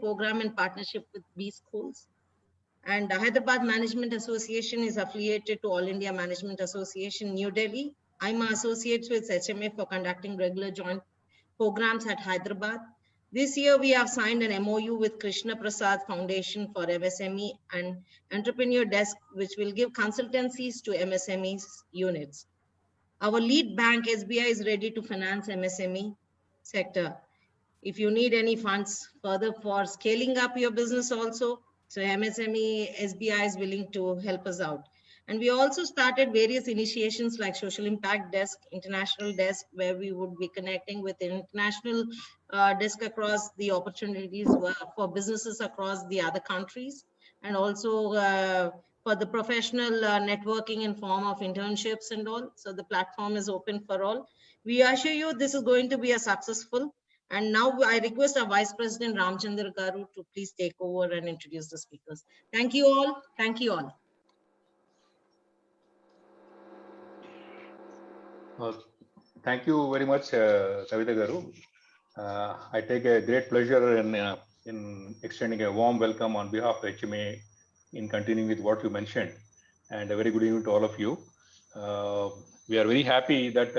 program in partnership with B Schools. And the Hyderabad Management Association is affiliated to All India Management Association, New Delhi. I'm associates with HMA for conducting regular joint programs at Hyderabad. This year, we have signed an MOU with Krishna Prasad Foundation for MSME and Entrepreneur Desk, which will give consultancies to MSMEs units. Our lead bank, SBI, is ready to finance MSME sector. If you need any funds further for scaling up your business also, so MSME SBI is willing to help us out. And we also started various initiations like Social Impact Desk, International Desk, where we would be connecting with international desk across the opportunities for businesses across the other countries, and also for the professional networking in form of internships and all. So the platform is open for all. We assure you this is going to be a successful. And now I request our Vice President Ramchandra Garu to please take over and introduce the speakers. Thank you all. Thank you all. Thank you very much, Savita Garu. I take a great pleasure in extending a warm welcome on behalf of HMA in continuing with what you mentioned. And a very good evening to all of you. We are very happy that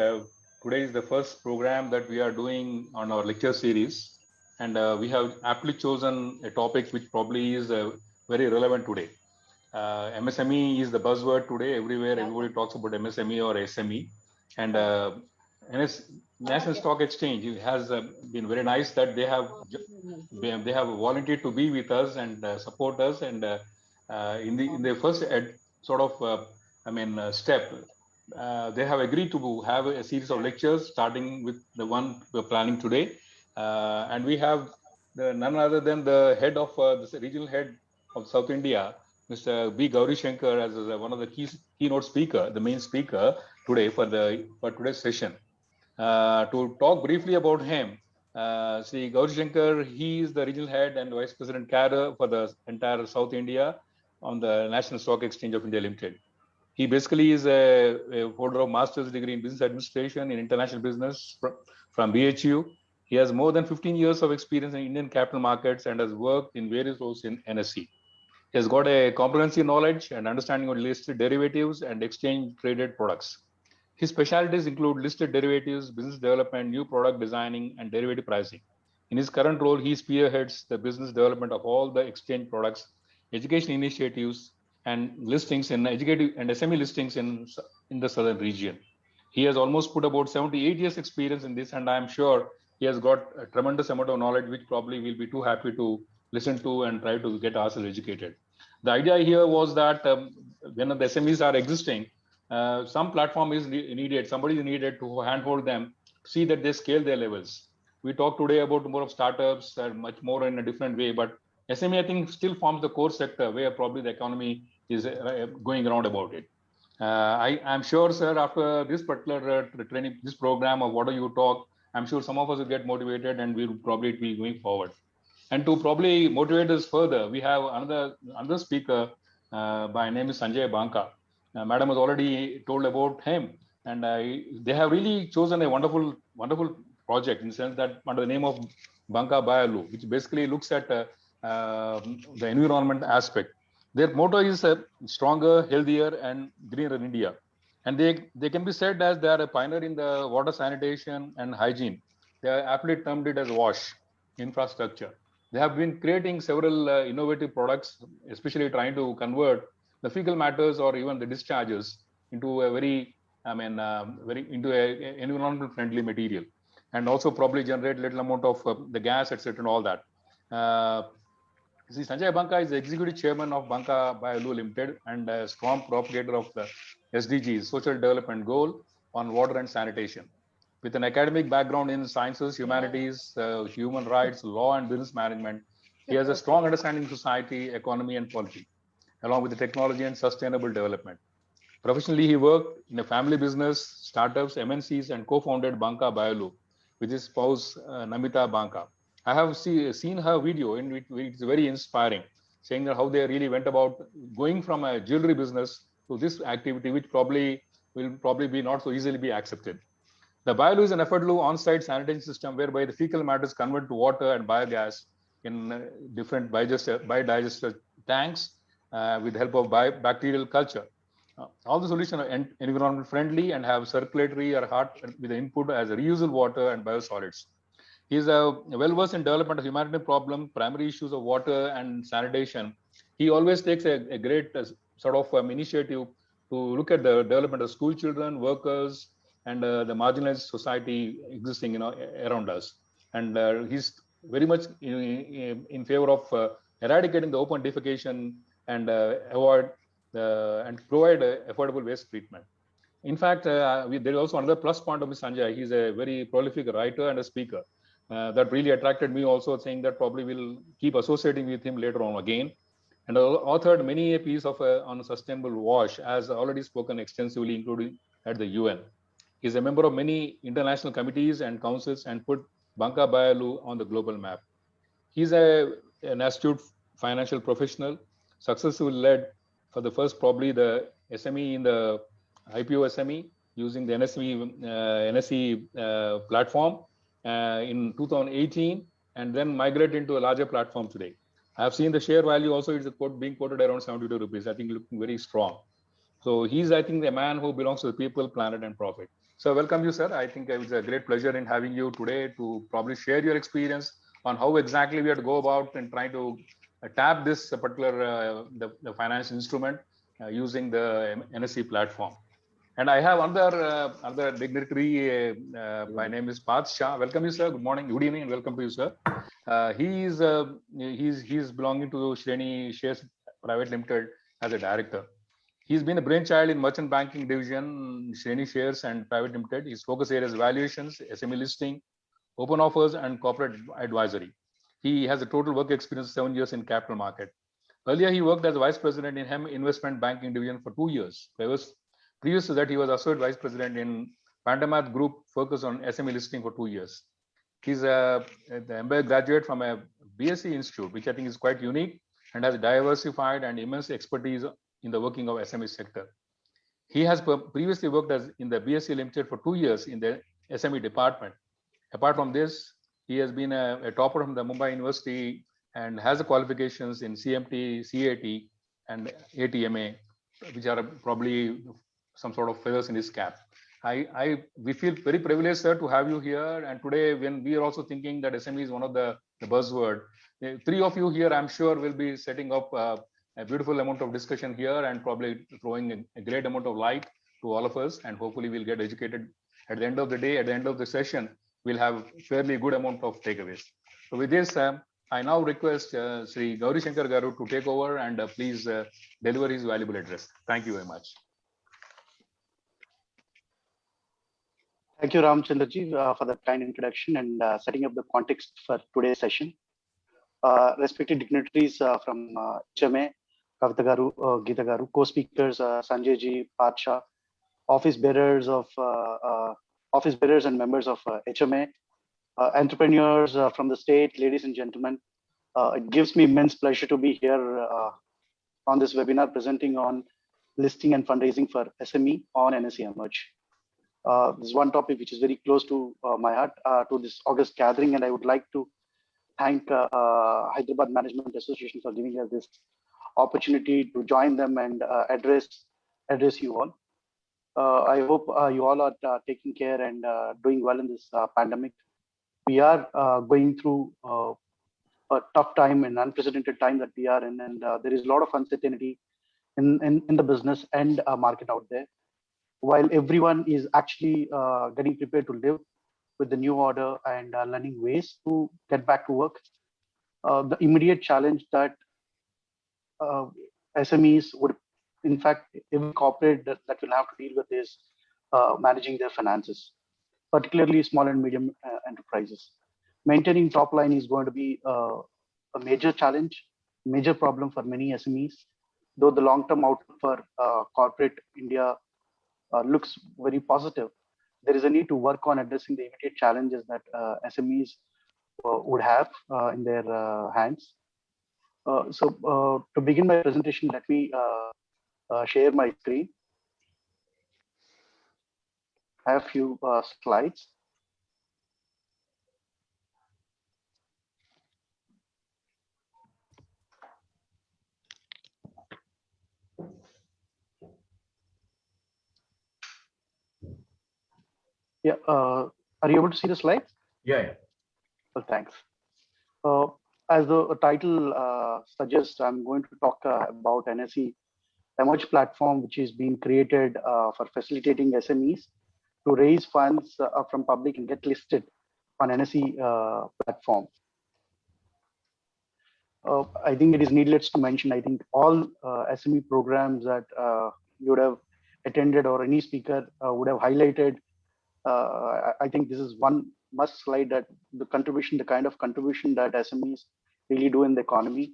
today is the first program that we are doing on our lecture series. And we have aptly chosen a topic which probably is very relevant today. MSME is the buzzword today. Everywhere, everybody talks about MSME or SME. And National Stock Exchange has been very nice that they have volunteered to be with us and support us. And in the first step, they have agreed to have a series of lectures, starting with the one we're planning today. And we have none other than the head of the regional head of South India, Mr. B. Gauri Shankar, as one of the keynote speaker, the main speaker today for today's session. To talk briefly about him, Sri Gauri Shankar, he is the regional head and vice president cadre for the entire South India on the National Stock Exchange of India Limited. He basically is a holder of master's degree in business administration in international business from BHU. He has more than 15 years of experience in Indian capital markets and has worked in various roles in NSE. He has got a comprehensive knowledge and understanding of listed derivatives and exchange traded products. His specialties include listed derivatives, business development, new product designing, and derivative pricing. In his current role, he spearheads the business development of all the exchange products, education initiatives, and listings in educative and SME listings in the southern region. He has almost put about 78 years experience in this, and I am sure he has got a tremendous amount of knowledge, which probably we'll be too happy to listen to and try to get ourselves educated. The idea here was that when the SMEs are existing, some platform is needed, somebody is needed to handhold them, see that they scale their levels. We talk today about more of startups and much more in a different way, but SME, I think, still forms the core sector where probably the economy is going around about it. I'm sure, sir, after this particular training, this program of what do you talk, I'm sure some of us will get motivated and we'll probably be going forward. And to probably motivate us further, we have another speaker by name is Sanjay Banka. Madam has already told about him, and they have really chosen a wonderful project in the sense that under the name of Banka Bayalu, which basically looks at the environment aspect. Their motto is stronger, healthier, and greener in India. And they can be said as they are a pioneer in the water sanitation and hygiene. They are aptly termed it as WASH infrastructure. They have been creating several innovative products, especially trying to convert the fecal matters or even the discharges into a very environmental friendly material, and also probably generate little amount of the gas, etc., and all that. Sanjay Banka is the executive chairman of Banka Bayalu Limited and a strong propagator of the SDGs, Social Development Goal on water and sanitation. With an academic background in sciences, humanities, human rights, law, and business management, he has a strong understanding of society, economy, and polity, along with the technology and sustainable development. Professionally, he worked in a family business, startups, MNCs, and co-founded Banka Bayalu with his spouse, Namita Banka. I have seen her video, and it's very inspiring, saying that how they really went about going from a jewelry business to this activity, which will probably be not so easily be accepted. The Bayalu is an effortless on-site sanitation system whereby the fecal matter is converted to water and biogas in different biodigester tanks with the help of bacterial culture. All the solutions are environment friendly and have circulatory or hot with the input as reusable water and biosolids. He is well versed in development of humanitarian problem, primary issues of water and sanitation. He always takes a great sort of initiative to look at the development of school children, workers, and the marginalized society existing around us. And he's very much in favor of eradicating the open defecation and avoid and provide affordable waste treatment. In fact, there is also another plus point of Mr. Sanjay. He's a very prolific writer and a speaker. That really attracted me also, saying that probably we'll keep associating with him later on again. And authored many a piece of on sustainable wash, as already spoken extensively, including at the UN. He's a member of many international committees and councils and put Banka Bayalu on the global map. He's an astute financial professional, successfully led for the first probably the SME in the IPO SME using the NSE platform in 2018, and then migrate into a larger platform today. I have seen the share value also is being quoted around 72 rupees. I think looking very strong. So he's, I think, the man who belongs to the people, planet, and profit. So welcome you, sir. I think it's a great pleasure in having you today to probably share your experience on how exactly we have to go about and trying to tap this particular the financial instrument using the NSE platform. And I have another dignitary. My name is Parth Shah. Welcome you, sir. Good morning, good evening, and welcome to you, sir. He's belonging to Shreni Shares Private Limited as a director. He's been a brainchild in merchant banking division, Shreni Shares and Private Limited. His focus areas valuations, SME listing, open offers, and corporate advisory. He has a total work experience of 7 years in capital market. Earlier, he worked as vice president in HEM Investment Banking Division for 2 years. Previous to that, he was associate vice president in Pandamath Group, focused on SME listing for 2 years. He's the MBA graduate from a BSc Institute, which I think is quite unique and has diversified and immense expertise in the working of SME sector. He has previously worked as in the BSc Limited for 2 years in the SME department. Apart from this, he has been a topper from the Mumbai University and has the qualifications in CMT, CAT, and ATMA, which are probably some sort of feathers in his cap. We feel very privileged, sir, to have you here. And today, when we are also thinking that SME is one of the buzzword, 3 of you here, I'm sure, will be setting up a beautiful amount of discussion here and probably throwing a great amount of light to all of us. And hopefully, we'll get educated at the end of the day. At the end of the session, we'll have fairly good amount of takeaways. So with this, I now request Sri Gauri Shankar Garu to take over and please deliver his valuable address. Thank you very much. Thank you, Ramchandraji, for the kind introduction and setting up the context for today's session. Respected dignitaries from HMA, Kavita Garu, Geeta Garu, co-speakers Sanjay Ji, Parth Shah, office bearers and members of HMA, entrepreneurs from the state, ladies and gentlemen. It gives me immense pleasure to be here on this webinar presenting on listing and fundraising for SME on NSE Emerge. This is one topic which is very close to my heart, to this August gathering, and I would like to thank Hyderabad Management Association for giving us this opportunity to join them and address you all. I hope you all are taking care and doing well in this pandemic. We are going through a tough time, an unprecedented time that we are in, and there is a lot of uncertainty in the business and market out there. While everyone is actually getting prepared to live with the new order and learning ways to get back to work, the immediate challenge that SMEs would, in fact, every corporate that will have to deal with is managing their finances, particularly small and medium enterprises. Maintaining top line is going to be a major challenge, major problem for many SMEs, though the long-term outlook for corporate India looks very positive. There is a need to work on addressing the immediate challenges that SMEs would have in their hands. So to begin my presentation, let me share my screen. I have a few slides. Yeah. Are you able to see the slide? Yeah. Well, thanks. As the title suggests, I'm going to talk about NSE Emerge platform, which is being created for facilitating SMEs to raise funds from public and get listed on NSE platform. I think it is needless to mention, I think all SME programs that you would have attended or any speaker would have highlighted. I think this is one must slide, that the kind of contribution that SMEs really do in the economy.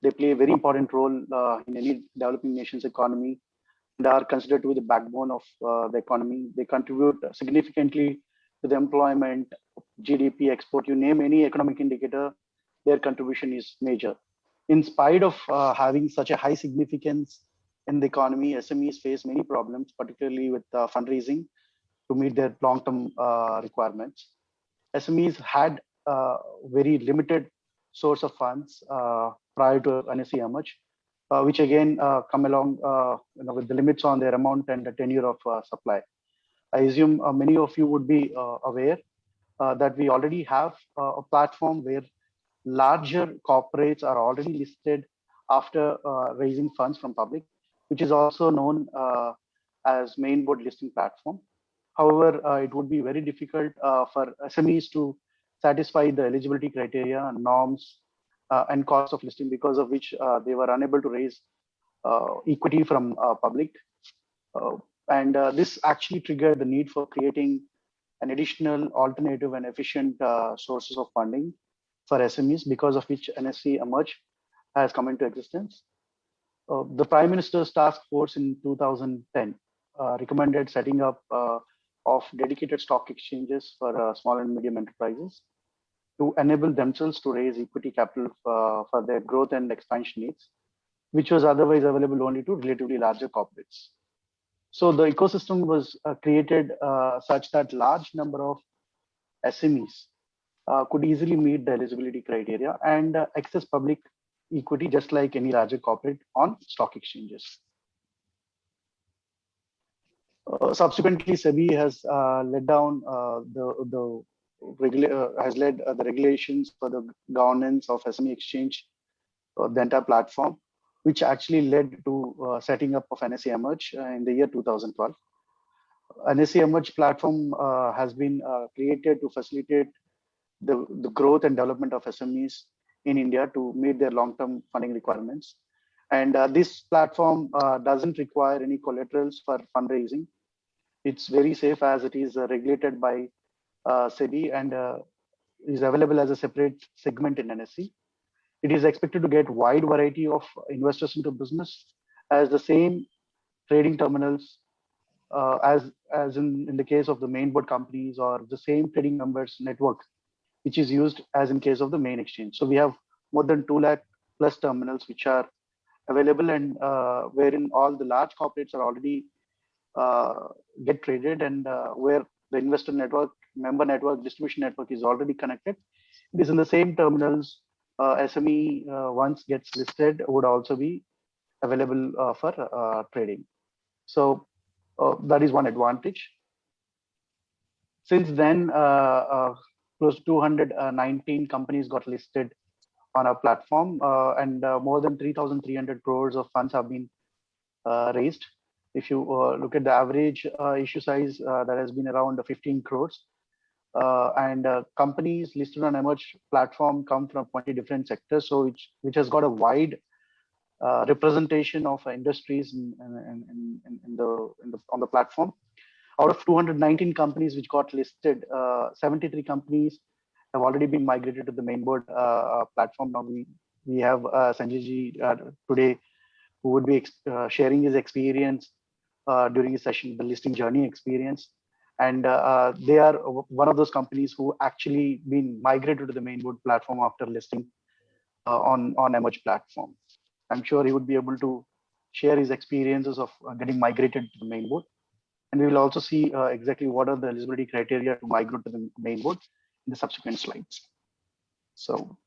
They play a very important role in any developing nation's economy. They are considered to be the backbone of the economy. They contribute significantly to the employment, GDP, export, you name any economic indicator, their contribution is major. In spite of having such a high significance in the economy, SMEs face many problems, particularly with fundraising to meet their long-term requirements. SMEs had very limited source of funds prior to NSE Emerge, which again come along with the limits on their amount and the tenure of supply. I assume many of you would be aware that we already have a platform where larger corporates are already listed after raising funds from public, which is also known as main board listing platform. However, it would be very difficult for SMEs to satisfy the eligibility criteria, norms, and cost of listing, because of which they were unable to raise equity from public. And this actually triggered the need for creating an additional alternative and efficient sources of funding for SMEs, because of which NSE Emerge has come into existence. The Prime Minister's task force in 2010 recommended setting up of dedicated stock exchanges for small and medium enterprises to enable themselves to raise equity capital for their growth and expansion needs, which was otherwise available only to relatively larger corporates. So the ecosystem was created such that large number of SMEs could easily meet the eligibility criteria and access public equity just like any larger corporate on stock exchanges. Subsequently, SEBI has led down the regulations for the governance of SME exchange, the entire platform, which actually led to setting up of NSE Emerge in the year 2012. NSE Emerge platform has been created to facilitate the growth and development of SMEs in India to meet their long-term funding requirements. And this platform doesn't require any collaterals for fundraising. It's very safe as it is regulated by SEBI and is available as a separate segment in NSE. It is expected to get wide variety of investors into business as the same trading terminals as in the case of the main board companies, or the same trading members network, which is used as in case of the main exchange. So we have more than 2 lakh plus terminals which are available, and wherein all the large corporates are already get traded, and where the investor network, member network, distribution network is already connected. It is in the same terminals. SME once gets listed would also be available for trading. So that is one advantage. Since then, close to 219 companies got listed on our platform, and more than 3,300 crores of funds have been raised. If you look at the average issue size, that has been around 15 crores. And companies listed on Emerge platform come from 20 different sectors, so which has got a wide representation of industries on the platform. Out of 219 companies which got listed, 73 companies have already been migrated to the main board platform. Now we have Sanjay ji today, who would be sharing his experience during his session, the listing journey experience. And they are one of those companies who actually been migrated to the main board platform after listing on Emerge platform. I'm sure he would be able to share his experiences of getting migrated to the main board. And we will also see exactly what are the eligibility criteria to migrate to the main board in the subsequent slides. So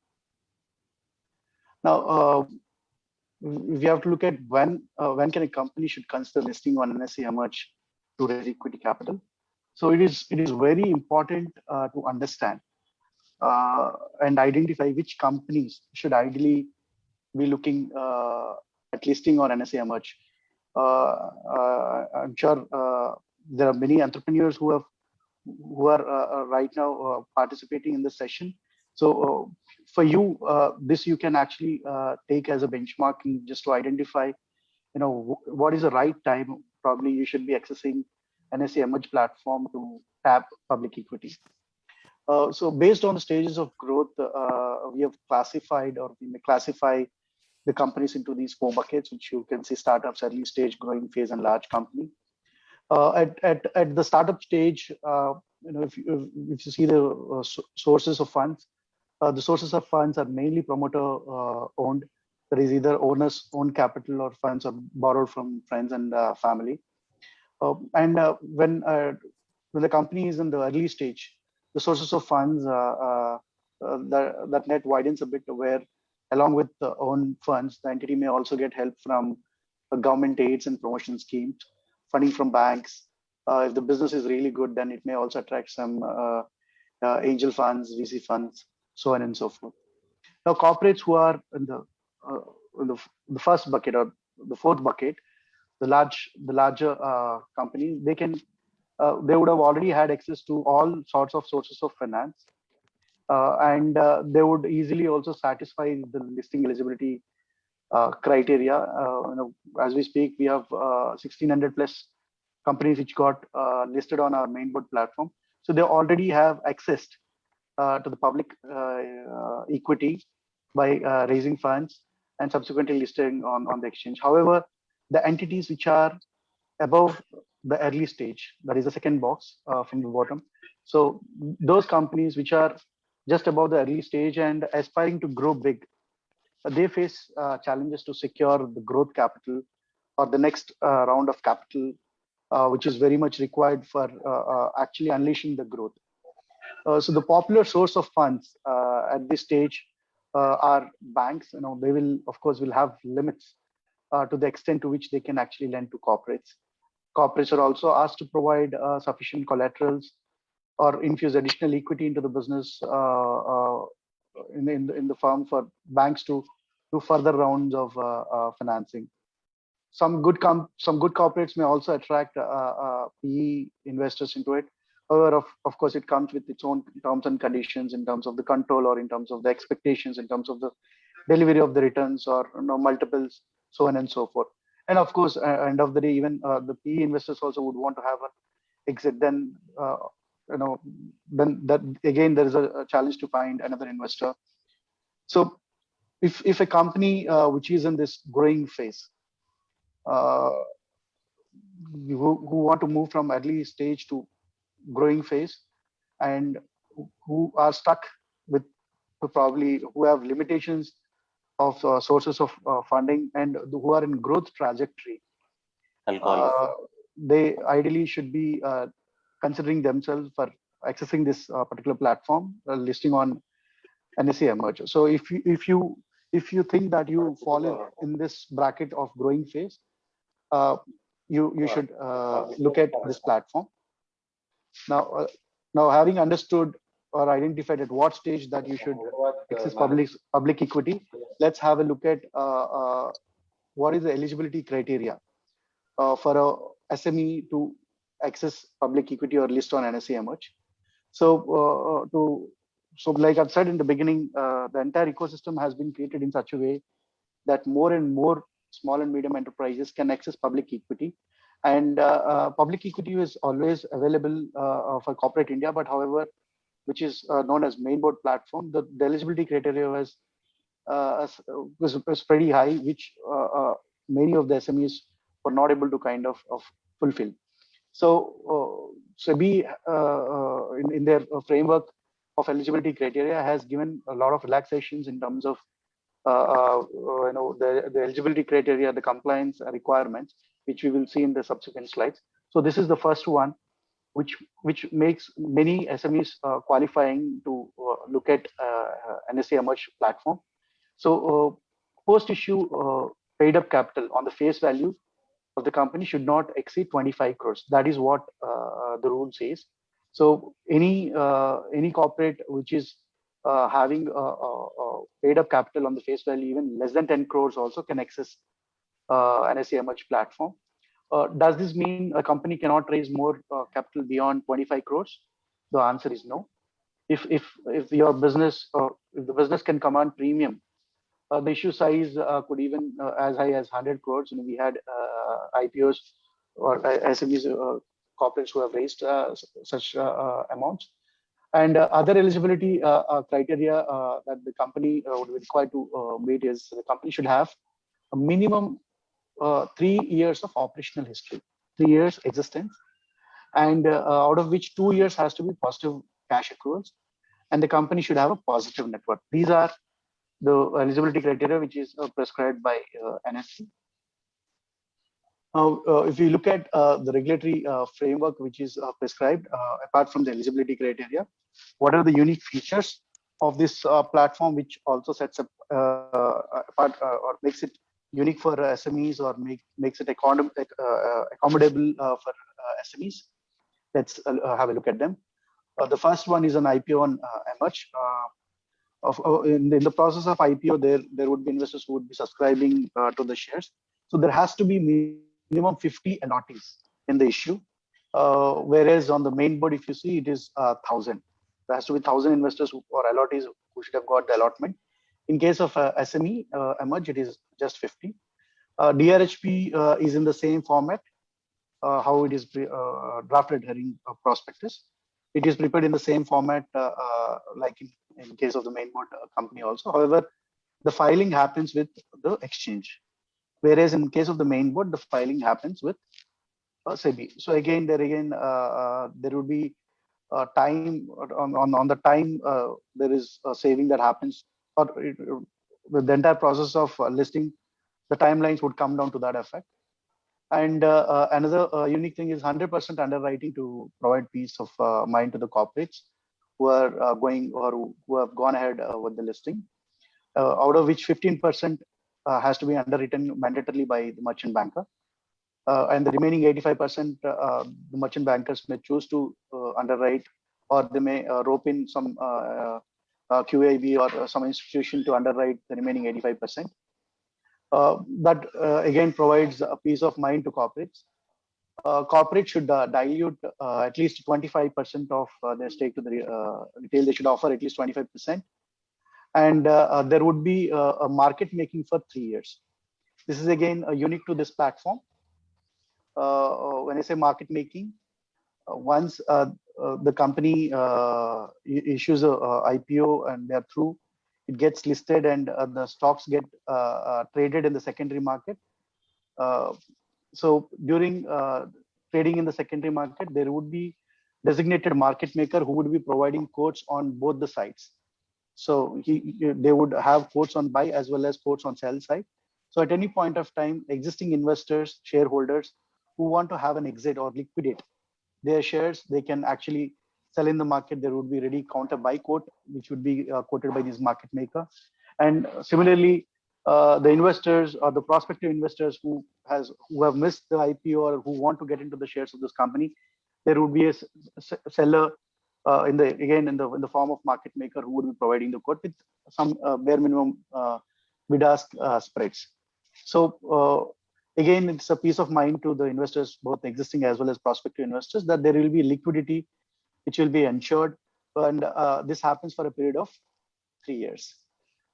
now we have to look at when can a company should consider listing on NSE Emerge to raise equity capital. So it is very important to understand and identify which companies should ideally be looking at listing on NSE Emerge. I'm sure there are many entrepreneurs who are right now participating in this session. So for you, this you can actually take as a benchmarking just to identify, what is the right time probably you should be accessing NSE Emerge platform to tap public equity. So based on the stages of growth, we have classified, or we may classify the companies into these four buckets, which you can see: startups, early stage, growing phase, and large company. At the startup stage, if you see the sources of funds, the sources of funds are mainly promoter owned. There is either owners own capital or funds are borrowed from friends and family. And when the company is in the early stage, the sources of funds that net widens a bit, where along with the own funds, the entity may also get help from government aids and promotion schemes, funding from banks. If the business is really good, then it may also attract some angel funds, VC funds, so on and so forth. Now, corporates who are in the first bucket or the fourth bucket, the larger companies, they would have already had access to all sorts of sources of finance, and they would easily also satisfy the listing eligibility criteria. As we speak, we have 1,600 plus companies which got listed on our mainboard platform. So they already have access to the public equity by raising funds and subsequently listing on the exchange. However, the entities which are above the early stage, that is the second box from the bottom. So those companies which are just above the early stage and aspiring to grow big, they face challenges to secure the growth capital or the next round of capital, which is very much required for actually unleashing the growth. So the popular source of funds at this stage are banks. They will, of course, will have limits to the extent to which they can actually lend to corporates. Corporates are also asked to provide sufficient collaterals or infuse additional equity into the business in the firm for banks to do further rounds of financing. Some good corporates may also attract PE investors into it. However, of course, it comes with its own terms and conditions in terms of the control or in terms of the expectations, in terms of the delivery of the returns or multiples, so on and so forth. And of course, end of the day, even the PE investors also would want to have an exit. Then, then that again, there is a challenge to find another investor. So, if a company which is in this growing phase, who want to move from early stage to growing phase, and who are stuck with who have limitations of sources of funding and who are in growth trajectory, they ideally should be considering themselves for accessing this particular platform, listing on NSE Emerge. So if you think that you fall in this bracket of growing phase, you should look at this platform. Now, having understood or identified at what stage that you should access public equity, let's have a look at what is the eligibility criteria for a SME to access public equity or list on NSE Emerge. So like I've said in the beginning, the entire ecosystem has been created in such a way that more and more small and medium enterprises can access public equity. And public equity is always available for corporate India, but however, which is known as mainboard platform, the eligibility criteria was pretty high, which many of the SMEs were not able to kind of fulfill. So SEBI, in their framework of eligibility criteria, has given a lot of relaxations in terms of the eligibility criteria, the compliance requirements, which we will see in the subsequent slides. So this is the first one, which makes many SMEs qualifying to look at NSE Emerge platform. So post issue paid up capital on the face value of the company should not exceed 25 crores. That is what the rule says. So any corporate which is having paid up capital on the face value even less than 10 crores also can access NSE Emerge platform. Does this mean a company cannot raise more capital beyond 25 crores? The answer is no. If your business if the business can command premium, the issue size could even as high as 100 crores. We had IPOs or SMEs corporates who have raised such amounts. And other eligibility criteria that the company would be required to meet is the company should have a minimum 3 years of operational history, 3 years existence, and out of which 2 years has to be positive cash accruals, and the company should have a positive net worth. These are the eligibility criteria which is prescribed by NSE. Now, if you look at the regulatory framework which is prescribed, apart from the eligibility criteria, what are the unique features of this platform which also sets up apart or makes it unique for SMEs or makes it accommodable for SMEs? Let's have a look at them. The first one is an IPO on Emerge. In the process of IPO, there would be investors who would be subscribing to the shares. So there has to be minimum 50 allottees in the issue, whereas on the main board, if you see, it is 1,000. There has to be 1,000 investors or allottees who should have got the allotment. In case of SME Emerge, it is just 50. DRHP is in the same format, how it is drafted hearing prospectus. It is prepared in the same format like in case of the main board company also. However, the filing happens with the exchange, whereas in case of the main board, the filing happens with SEBI. So again, there would be time on the time there is a saving that happens, or with the entire process of listing, the timelines would come down to that effect. And another unique thing is 100% underwriting to provide peace of mind to the corporates who are going or who have gone ahead with the listing, out of which 15% has to be underwritten mandatorily by the merchant banker. And the remaining 85%, the merchant bankers may choose to underwrite, or they may rope in some QIB or some institution to underwrite the remaining 85%. That again provides a peace of mind to corporates. Corporate should dilute at least 25% of their stake to the retail. They should offer at least 25%. And there would be a market making for 3 years. This is again unique to this platform. When I say market making, once the company issues a IPO and they're through, it gets listed and the stocks get traded in the secondary market. So during trading in the secondary market, there would be designated market maker who would be providing quotes on both the sides. So they would have quotes on buy as well as quotes on sell side. So at any point of time, existing investors, shareholders who want to have an exit or liquidate their shares, they can actually sell in the market. There would be ready counter buy quote, which would be quoted by this market maker. And similarly, the investors or the prospective investors who have missed the IPO or who want to get into the shares of this company, there would be a seller in the form of market maker who would be providing the quote with some bare minimum bid-ask spreads. So again, it's a peace of mind to the investors, both existing as well as prospective investors, that there will be liquidity which will be ensured, and this happens for a period of 3 years.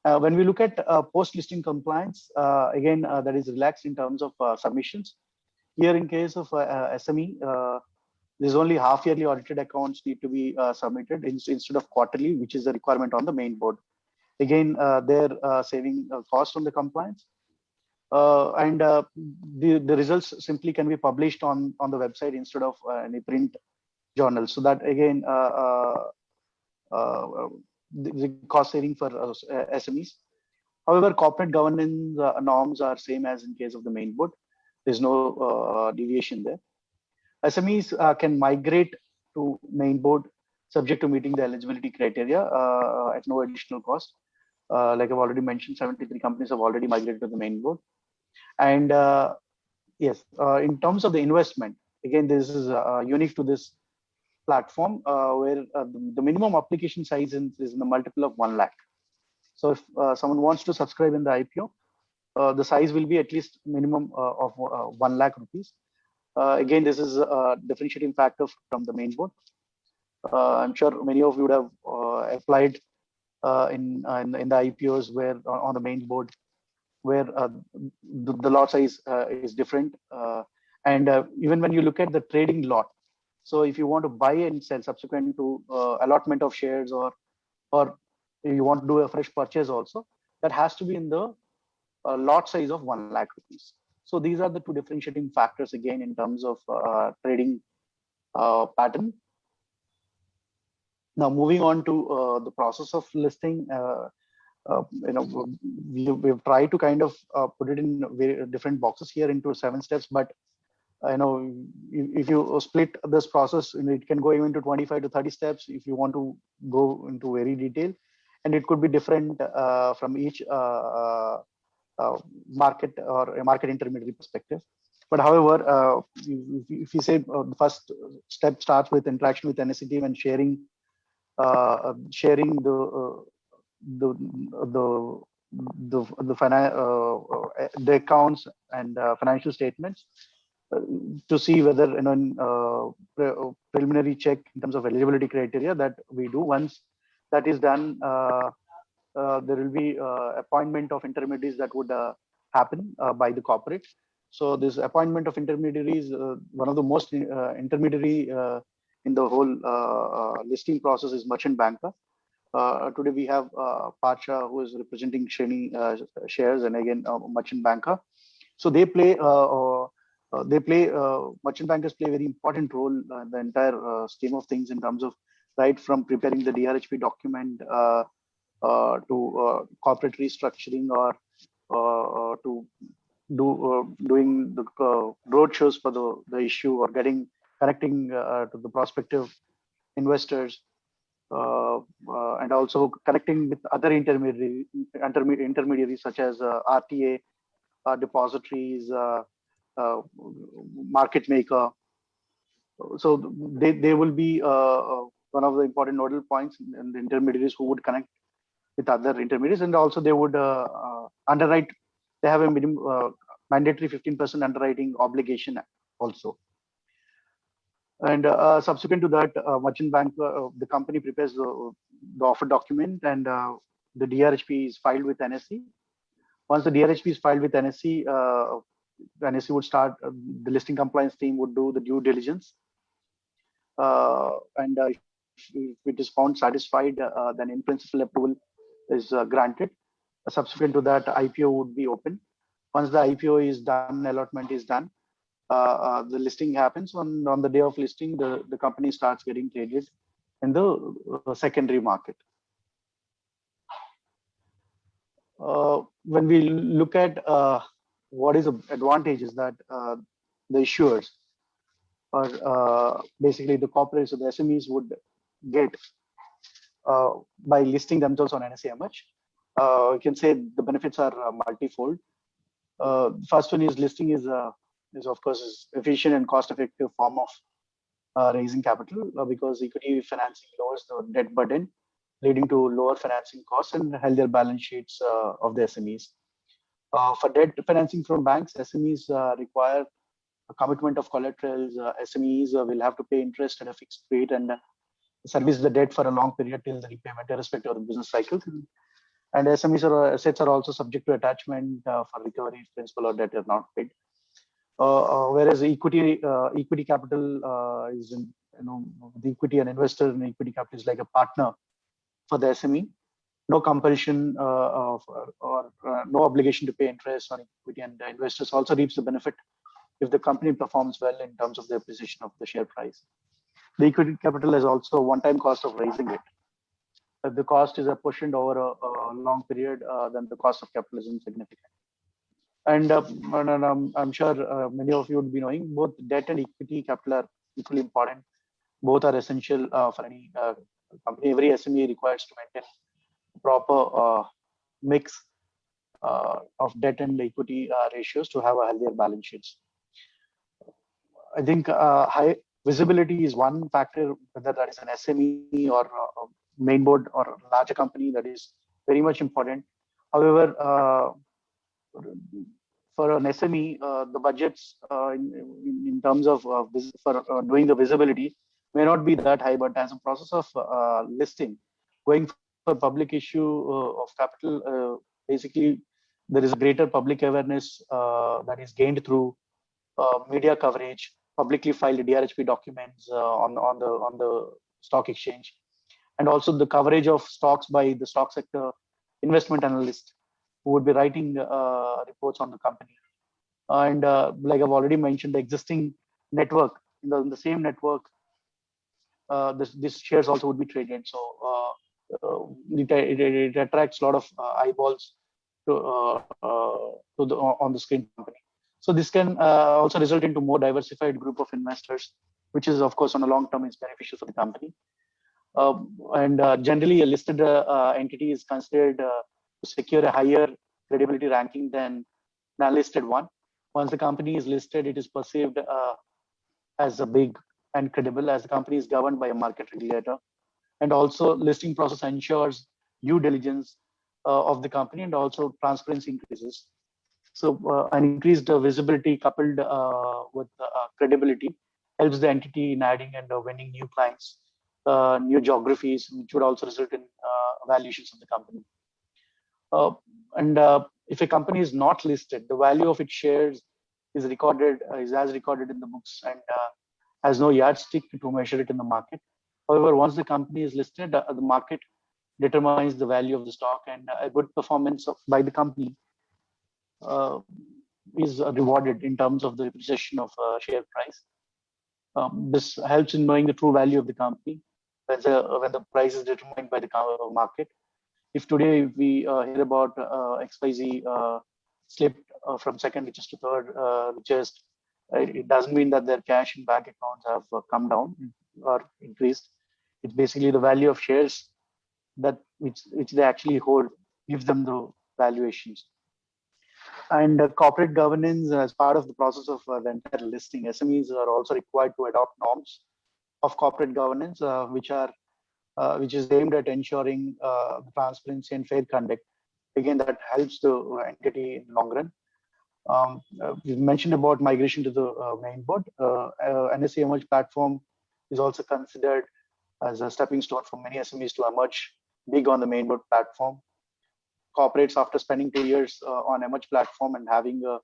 When we look at post-listing compliance, again, that is relaxed in terms of submissions. Here, in case of SME, there's only half-yearly audited accounts need to be submitted instead of quarterly, which is the requirement on the main board. Again, they're saving costs on the compliance. And the results simply can be published on the website instead of any print journal. So that again, the cost saving for SMEs. However, corporate governance norms are same as in case of the main board. There's no deviation there. SMEs can migrate to main board subject to meeting the eligibility criteria at no additional cost. Like I've already mentioned, 73 companies have already migrated to the main board. And Yes, in terms of the investment, again, this is unique to this platform where the minimum application size is in the multiple of 1 lakh. So if someone wants to subscribe in the IPO, the size will be at least minimum of 1 lakh rupees. Again, this is a differentiating factor from the main board. I'm sure many of you would have applied in the IPOs where on the main board where the lot size is different. And even when you look at the trading lot, so if you want to buy and sell subsequent to allotment of shares or you want to do a fresh purchase also, that has to be in the lot size of 1 lakh rupees. So these are the two differentiating factors again in terms of trading pattern. Now moving on to the process of listing, we've tried to kind of put it in very different boxes here into 7 steps, but if you split this process, it can go even to 25 to 30 steps if you want to go into very detail, and it could be different from each market or a market intermediary perspective. But however, if you say the first step starts with interaction with NSE team and sharing the accounts and financial statements to see whether preliminary check in terms of eligibility criteria that we do. Once that is done, there will be appointment of intermediaries that would happen by the corporate. So this appointment of intermediaries, one of the most intermediary in the whole listing process is merchant banker. Today we have Pacha, who is representing Shreni shares, and again merchant banker. So they play merchant bankers play a very important role in the entire scheme of things in terms of right from preparing the DRHP document to corporate restructuring or to doing the road shows for the issue or connecting to the prospective investors. And also connecting with other intermediaries such as RTA, depositories, market maker. So they will be one of the important nodal points and the intermediaries who would connect with other intermediaries, and also they would underwrite. They have a minimum mandatory 15% underwriting obligation also. And subsequent to that, merchant bank, the company prepares the offer document, and the DRHP is filed with NSE. Once the DRHP is filed with NSE, the NSE would start, the listing compliance team would do the due diligence. And if it is found satisfied, then in principle approval is granted. Subsequent to that, IPO would be open. Once the IPO is done, allotment is done, the listing happens. On the day of listing, the company starts getting traded in the secondary market. When we look at what is the advantages that the issuers or basically the corporates or the SMEs would get by listing themselves on NSE-MH, you can say the benefits are multifold. First one is listing is of course efficient and cost-effective form of raising capital because equity financing lowers the debt burden, leading to lower financing costs and healthier balance sheets of the SMEs. For debt financing from banks, SMEs require a commitment of collaterals. SMEs will have to pay interest at a fixed rate and service the debt for a long period till the repayment, irrespective of the business cycle. And SMEs assets are also subject to attachment for recovery if principal or debt are not paid. Whereas equity capital is the equity and investor in equity capital is like a partner for the SME. No compulsion or no obligation to pay interest on equity, and the investors also reaps the benefit if the company performs well in terms of the appreciation of the share price. The equity capital is also a one-time cost of raising it. If the cost is apportioned over a long period, then the cost of capital is insignificant. And I'm sure many of you would be knowing both debt and equity capital are equally important. Both are essential for any company. Every SME requires to maintain proper mix of debt and equity ratios to have a healthier balance sheets. I think high visibility is one factor, whether that is an SME or a main board or a larger company, that is very much important. However, for an SME, the budgets in terms of for doing the visibility may not be that high, but as a process of listing, going for public issue of capital, basically there is a greater public awareness that is gained through media coverage, publicly filed DRHP documents on the stock exchange, and also the coverage of stocks by the stock sector investment analyst who would be writing reports on the company. And like I've already mentioned, the existing network, in the same network, this shares also would be traded. So it attracts a lot of eyeballs on the screen company. So this can also result into more diversified group of investors, which is of course on a long term is beneficial for the company. And generally, a listed entity is considered to secure a higher credibility ranking than an unlisted one. Once the company is listed, it is perceived as a big and credible, as the company is governed by a market regulator. And also, listing process ensures due diligence of the company, and also transparency increases. So an increased visibility coupled with credibility helps the entity in adding and winning new clients, new geographies, which would also result in valuations of the company. And if a company is not listed, the value of its shares is recorded, is as recorded in the books, and has no yardstick to measure it in the market. However, once the company is listed, the market determines the value of the stock, and a good performance by the company is rewarded in terms of the appreciation of share price. This helps in knowing the true value of the company when the price is determined by the market. If today we hear about XYZ slipped from second richest to third richest, it doesn't mean that their cash and bank accounts have come down or increased. It's basically the value of shares that which they actually hold gives them the valuations. And corporate governance, as part of the process of the entire listing, SMEs are also required to adopt norms of corporate governance, which is aimed at ensuring transparency and fair conduct. Again, that helps the entity in the long run. We mentioned about migration to the main board. NSE Emerge platform is also considered as a stepping stone for many SMEs to emerge big on the main board platform. Corporates, after spending 2 years on Emerge platform and having a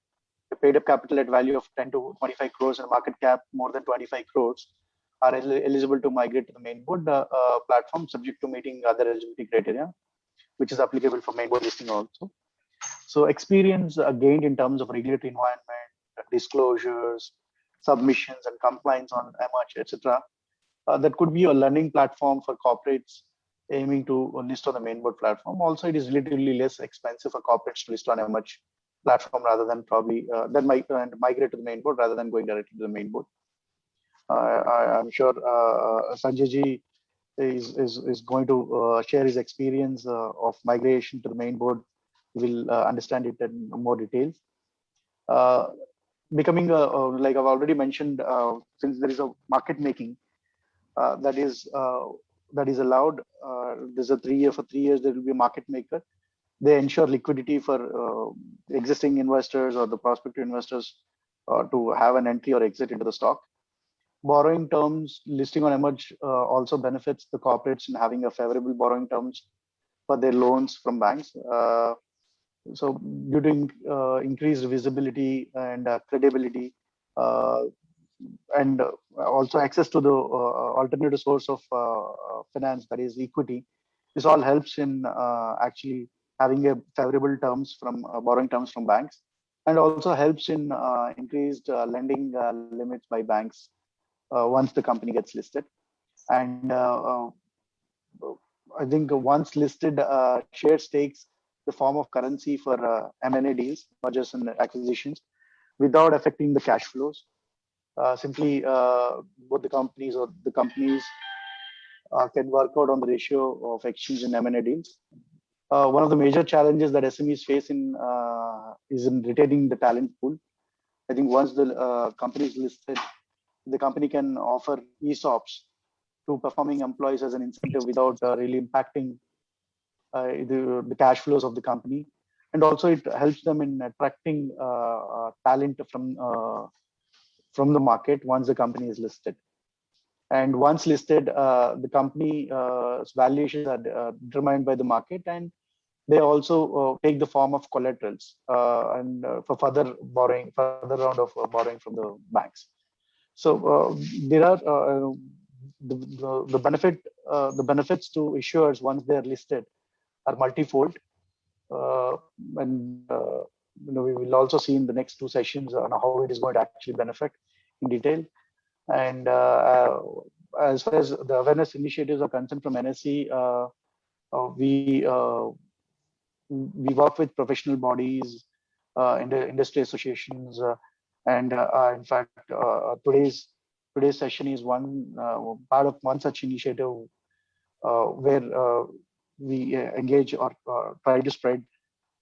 paid up capital at value of 10 to 25 crores and market cap more than 25 crores, are eligible to migrate to the main board platform, subject to meeting other eligibility criteria, which is applicable for main board listing also. So experience gained in terms of regulatory environment, disclosures, submissions, and compliance on Emerge, etc. That could be a learning platform for corporates aiming to list on the main board platform. Also, it is relatively less expensive for corporates to list on Emerge platform rather than probably migrate to the main board rather than going directly to the main board. I'm sure Sanjay ji is going to share his experience of migration to the main board. We'll understand it in more details. Becoming like I've already mentioned, since there is a market making that is allowed. There's a 3 year for 3 years there will be a market maker. They ensure liquidity for existing investors or the prospective investors to have an entry or exit into the stock. Borrowing terms, listing on Emerge also benefits the corporates in having a favorable borrowing terms for their loans from banks. So due to increased visibility and credibility, and also access to the alternative source of finance, that is equity, this all helps in actually having a favorable terms from borrowing terms from banks, and also helps in increased lending limits by banks once the company gets listed. And I think once listed, shares takes the form of currency for M&A deals, mergers and acquisitions, without affecting the cash flows. Simply, both the companies can work out on the ratio of exchange and M&A deals. One of the major challenges that SMEs face is in retaining the talent pool. I think once the company is listed, the company can offer ESOPs to performing employees as an incentive without really impacting the cash flows of the company. And also it helps them in attracting talent from the market once the company is listed. And once listed, the company's valuations are determined by the market, and they also take the form of collaterals and for further round of borrowing from the banks. So there are the benefits to issuers once they are listed are multifold, and we will also see in the next two sessions on how it is going to actually benefit in detail. And as far as the awareness initiatives are concerned from NSE, we work with professional bodies, industry associations, and in fact, today's session is one part of one such initiative where we engage or try to spread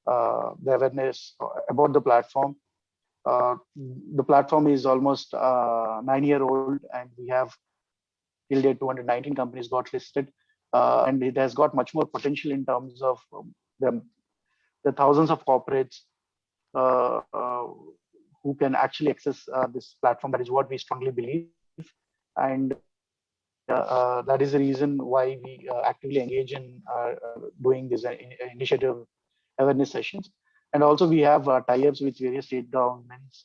the awareness about the platform. The platform is almost 9-year-old, and we have till date 219 companies got listed, and it has got much more potential in terms of the thousands of corporates who can actually access this platform. That is what we strongly believe, and that is the reason why we actively engage in doing this initiative awareness sessions. And also we have tie-ups with various state governments,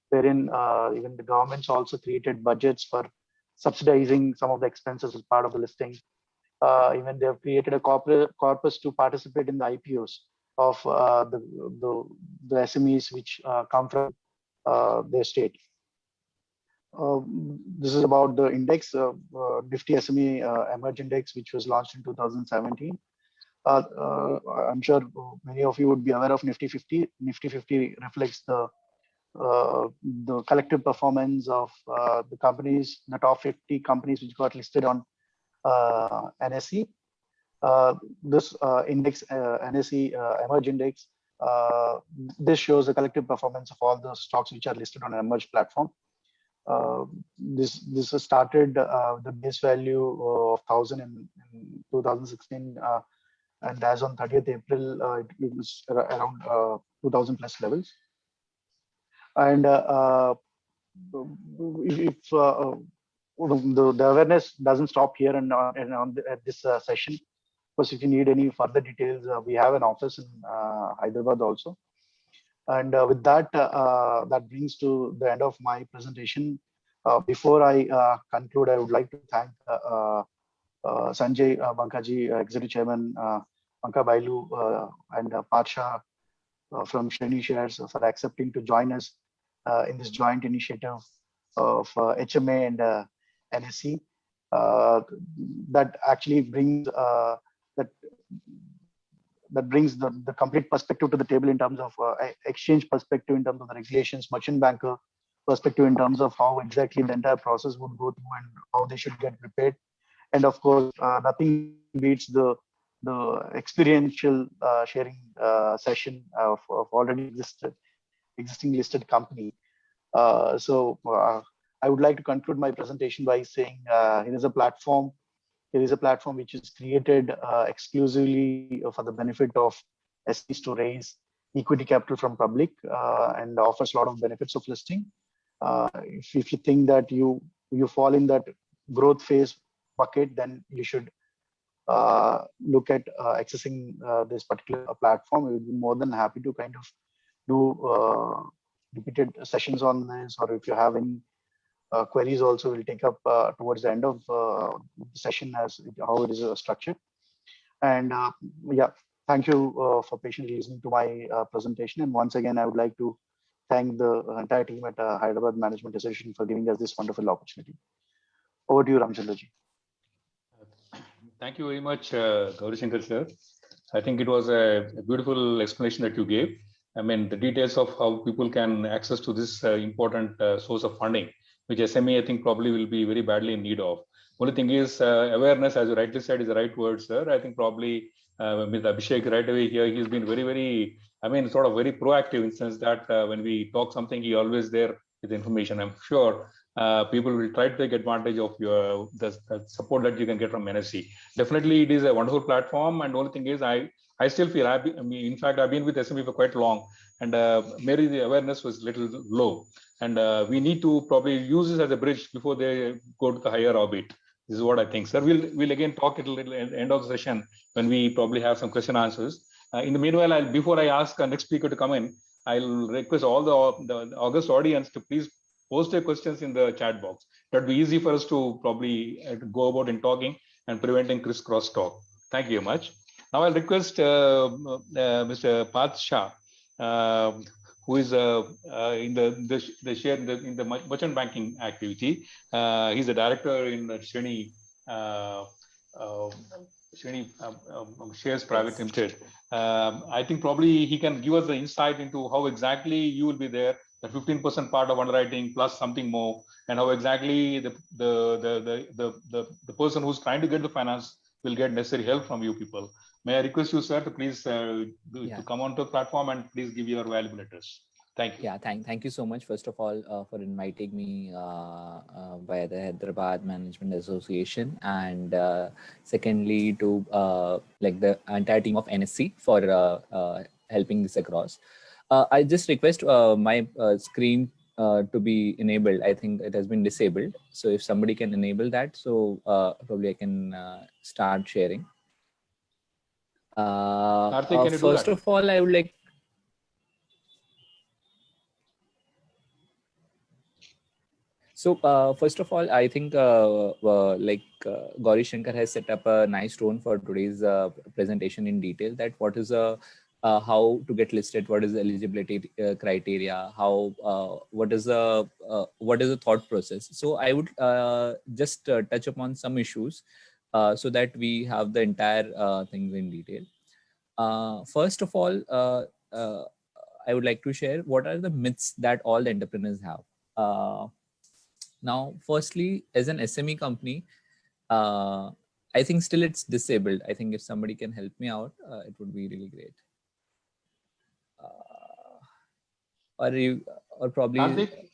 wherein even the governments also created budgets for subsidizing some of the expenses as part of the listing. Even they have created a corpus to participate in the IPOs of the SMEs which come from their state. This is about the index, Nifty SME Emerge Index, which was launched in 2017. I'm sure many of you would be aware of Nifty 50. Nifty 50 reflects the collective performance of the companies, the top 50 companies which got listed on NSE. This index, NSE Emerge Index, this shows the collective performance of all the stocks which are listed on Emerge platform. This was started the base value of 1,000 in 2016, and as on 30th April, it was around 2,000 plus levels. And if the awareness doesn't stop here and at this session, because if you need any further details, we have an office in Hyderabad also. And with that, that brings to the end of my presentation. Before I conclude, I would like to thank Sanjay Bankaji, Executive Chairman, Banka Bailu, and Parsha from Shreni Shares for accepting to join us in this joint initiative of HMA and NSE. That actually brings that brings the complete perspective to the table in terms of exchange perspective, in terms of the regulations, merchant banker perspective, in terms of how exactly the entire process would go through and how they should get prepared. And of course, nothing beats the experiential sharing session of already existing listed company. So I would like to conclude my presentation by saying it is a platform. It is a platform which is created exclusively for the benefit of SMEs to raise equity capital from public and offers a lot of benefits of listing. If you think that you fall in that growth phase bucket, then you should look at accessing this particular platform. We would be more than happy to kind of do repeated sessions on this, or if you have any queries also, we'll take up towards the end of the session as how it is structured. And yeah, thank you for patiently listening to my presentation. And once again, I would like to thank the entire team at Hyderabad Management Association for giving us this wonderful opportunity. Over to you, Ramchandraji. Thank you very much, Gauri Shankar sir. I think it was a beautiful explanation that you gave. I mean, the details of how people can access to this important source of funding, which SME, I think, probably will be very badly in need of. Only thing is awareness, as you rightly said, is the right word, sir. I think probably with Abhishek right away here, he's been very, very, I mean, sort of very proactive in the sense that when we talk something, he always there with information. I'm sure people will try to take advantage of the support that you can get from NSE. Definitely, it is a wonderful platform. And the only thing is, I still feel, in fact, I've been with SME for quite long, and maybe the awareness was a little low. And we need to probably use this as a bridge before they go to the higher orbit. This is what I think, sir. We'll again talk at the end of the session when we probably have some question answers. In the meanwhile, before I ask our next speaker to come in, I'll request all the August audience to please post their questions in the chat box. That'd be easy for us to probably go about in talking and preventing crisscross talk. Thank you very much. Now I'll request Mr. Parth Shah, who is in the merchant banking activity. He's a director in Shreni Shares Private Limited. I think probably he can give us the insight into how exactly you will be there, the 15% part of underwriting plus something more, and how exactly the person who's trying to get the finance will get necessary help from you people. May I request you, sir, to please to come onto the platform and please give your valuable address. Thank you. Yeah, thank you so much, first of all, for inviting me via the Hyderabad Management Association, and secondly to like the entire team of NSE for helping this across. I just request my screen to be enabled. I think it has been disabled. So if somebody can enable that, so probably I can start sharing. First of all, I would like. So first of all, I think Gauri Shankar has set up a nice tone for today's presentation in detail, that what is how to get listed, what is the eligibility criteria, how what is the thought process. So I would just touch upon some issues so that we have the entire things in detail. First of all, I would like to share what are the myths that all the entrepreneurs have. Now, firstly, as an SME company, I think still it's disabled. I think if somebody can help me out, it would be really great. Or probably. Karthik,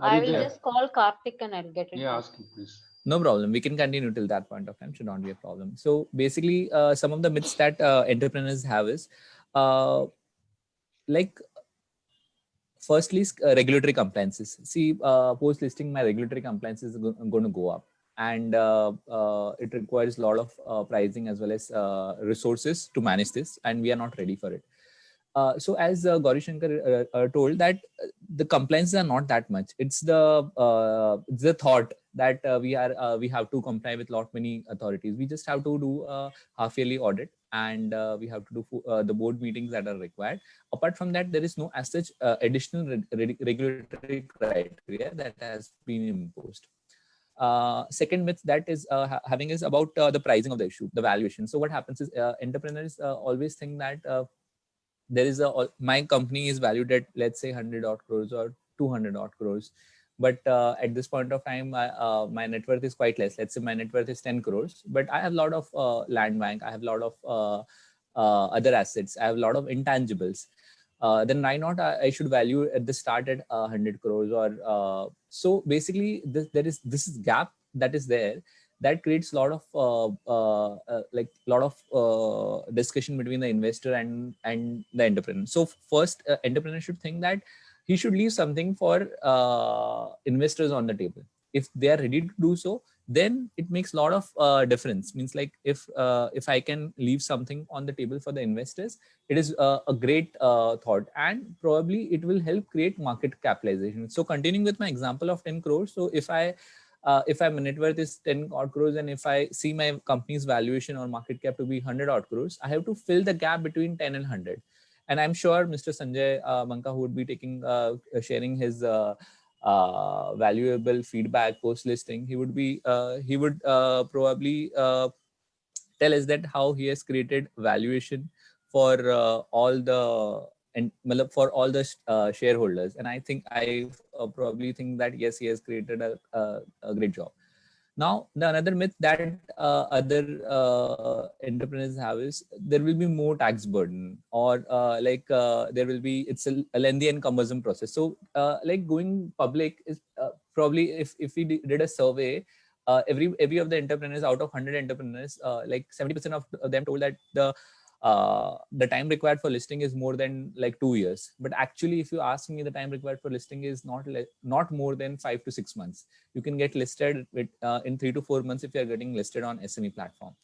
I will just call Karthik and I'll get it. Yeah, ask him, please. No problem. We can continue till that point of time. Should not be a problem. So basically, some of the myths that entrepreneurs have is like. Firstly, regulatory compliances. See, post listing, my regulatory compliances are going to go up, and it requires a lot of pricing as well as resources to manage this, and we are not ready for it. So as Gauri Shankar told, that the compliances are not that much. It's the thought that we have to comply with many authorities. We just have to do a half-yearly audit, and we have to do the board meetings that are required. Apart from that, there is no as such additional regulatory criteria that has been imposed. Second myth that is having is about the pricing of the issue, the valuation. So what happens is entrepreneurs always think that there is my company is valued at, let's say, 100 odd crores or 200 odd crores. But at this point of time, my net worth is quite less. Let's say my net worth is 10 crores, but I have a lot of land bank. I have a lot of other assets. I have a lot of intangibles. Then why not I should value at the start at 100 crores or so basically this gap that is there, that creates a lot of discussion between the investor and the entrepreneur. So first, entrepreneur should think that he should leave something for investors on the table. If they are ready to do so, then it makes a lot of difference. Means like if I can leave something on the table for the investors, it is a great thought, and probably it will help create market capitalization. So continuing with my example of 10 crores. So if my net worth is 10 odd crores, and if I see my company's valuation or market cap to be 100 odd crores, I have to fill the gap between 10 and 100. And I'm sure Mr. Sanjay Manka, who would be sharing his valuable feedback post listing, he would probably tell us that how he has created valuation for all the shareholders. And I probably think that yes, he has created a great job. Now, the another myth that other entrepreneurs have is there will be more tax burden, or there will be, it's a lengthy and cumbersome process. So like going public is probably, if we did a survey, every of the entrepreneurs, out of 100 entrepreneurs, like 70% of them told that the time required for listing is more than like 2 years. But actually, if you ask me, the time required for listing is not more than 5 to 6 months. You can get listed with in 3 to 4 months if you are getting listed on SME platform.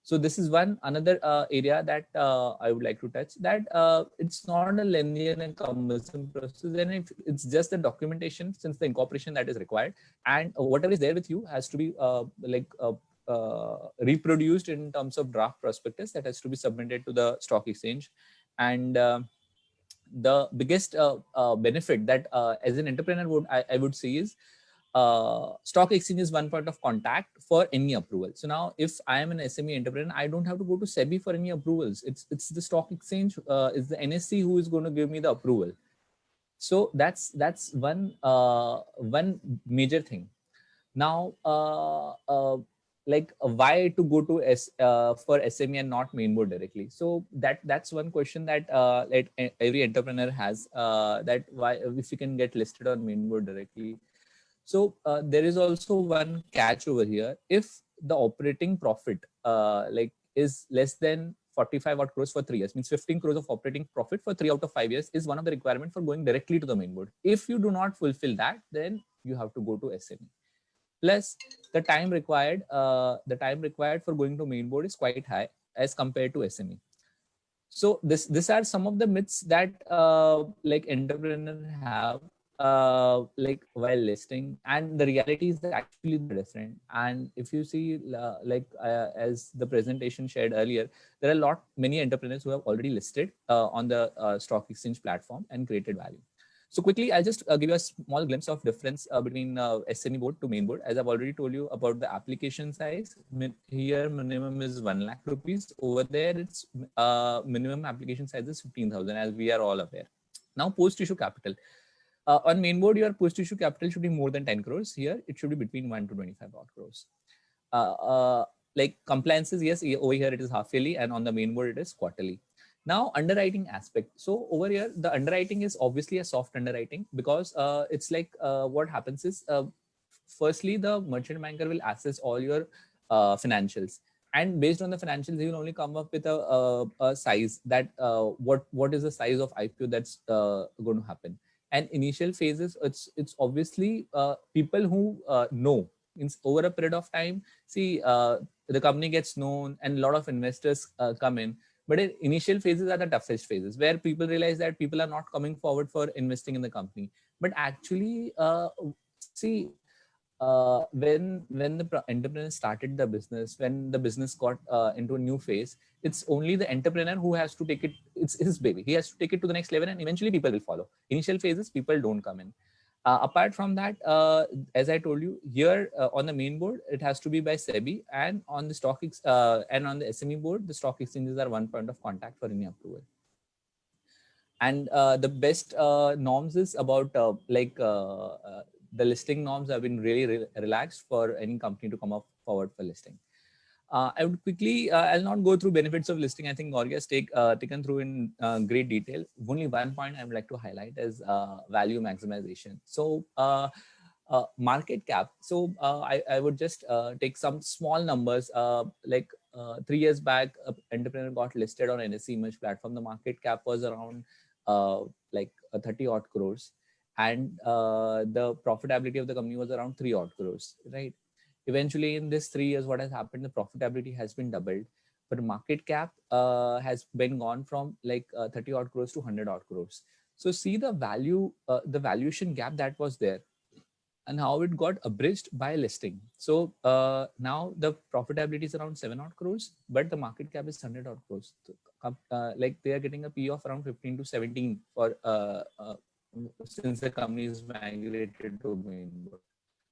So this is another area that I would like to touch, that it's not a lengthy and cumbersome process, and it's just the documentation, since the incorporation that is required, and whatever is there with you has to be reproduced in terms of draft prospectus that has to be submitted to the stock exchange. And the biggest benefit that as an entrepreneur I would say is stock exchange is one point of contact for any approval. So now if I am an SME entrepreneur, I don't have to go to SEBI for any approvals. It's the stock exchange, is the NSE who is going to give me the approval. So that's one major thing. Now why to go to for SME and not mainboard directly? So that's one question that every entrepreneur has, that why, if you can get listed on mainboard directly. So there is also one catch over here. If the operating profit is less than 45 odd crores for 3 years, means 15 crores of operating profit for 3 out of 5 years is one of the requirements for going directly to the mainboard. If you do not fulfill that, then you have to go to SME. Plus, the time required for going to mainboard is quite high as compared to SME. So these are some of the myths that entrepreneurs have while listing, and the reality is actually different. And if you see as the presentation shared earlier, there are many entrepreneurs who have already listed on the stock exchange platform and created value. So quickly, I'll just give you a small glimpse of difference between SME board to main board. As I've already told you about the application size, here minimum is 1 lakh rupees. Over there, it's minimum application size is 15,000, as we are all aware. Now, post-issue capital. On main board, your post-issue capital should be more than 10 crores. Here, it should be between 1 to 25 odd crores. Like compliances, yes, over here it is half yearly, and on the main board, it is quarterly. Now, underwriting aspect. So over here, the underwriting is obviously a soft underwriting, because it's like what happens is, firstly, the merchant banker will assess all your financials. And based on the financials, he will only come up with a size that what is the size of IPO that's going to happen. And initial phases, it's obviously people who know. Over a period of time, see, the company gets known and a lot of investors come in. But in initial phases are the toughest phases, where people realize that people are not coming forward for investing in the company. But actually, when the entrepreneur started the business, when the business got into a new phase, it's only the entrepreneur who has to take it. It's his baby. He has to take it to the next level, and eventually people will follow. Initial phases, people don't come in. Apart from that, as I told you, here on the main board, it has to be by SEBI, and on the and on the SME board, the stock exchanges are one point of contact for any approval. And the best norms is about the listing norms have been really relaxed for any company to come up forward for listing. I would quickly, I'll not go through benefits of listing. I think Gauri has taken through in great detail. Only one point I would like to highlight is value maximization. So market cap. So I would just take some small numbers. 3 years back, entrepreneur got listed on NSE Image platform. The market cap was around 30 odd crores. And the profitability of the company was around 3 odd crores, right? Eventually, in this 3 years, what has happened, the profitability has been doubled, but market cap has been gone from 30 odd crores to 100 odd crores. So see the valuation gap that was there and how it got abridged by listing. So now the profitability is around 7 odd crores, but the market cap is 100 odd crores. They are getting a P of around 15 to 17 for since the company is migrated to main board.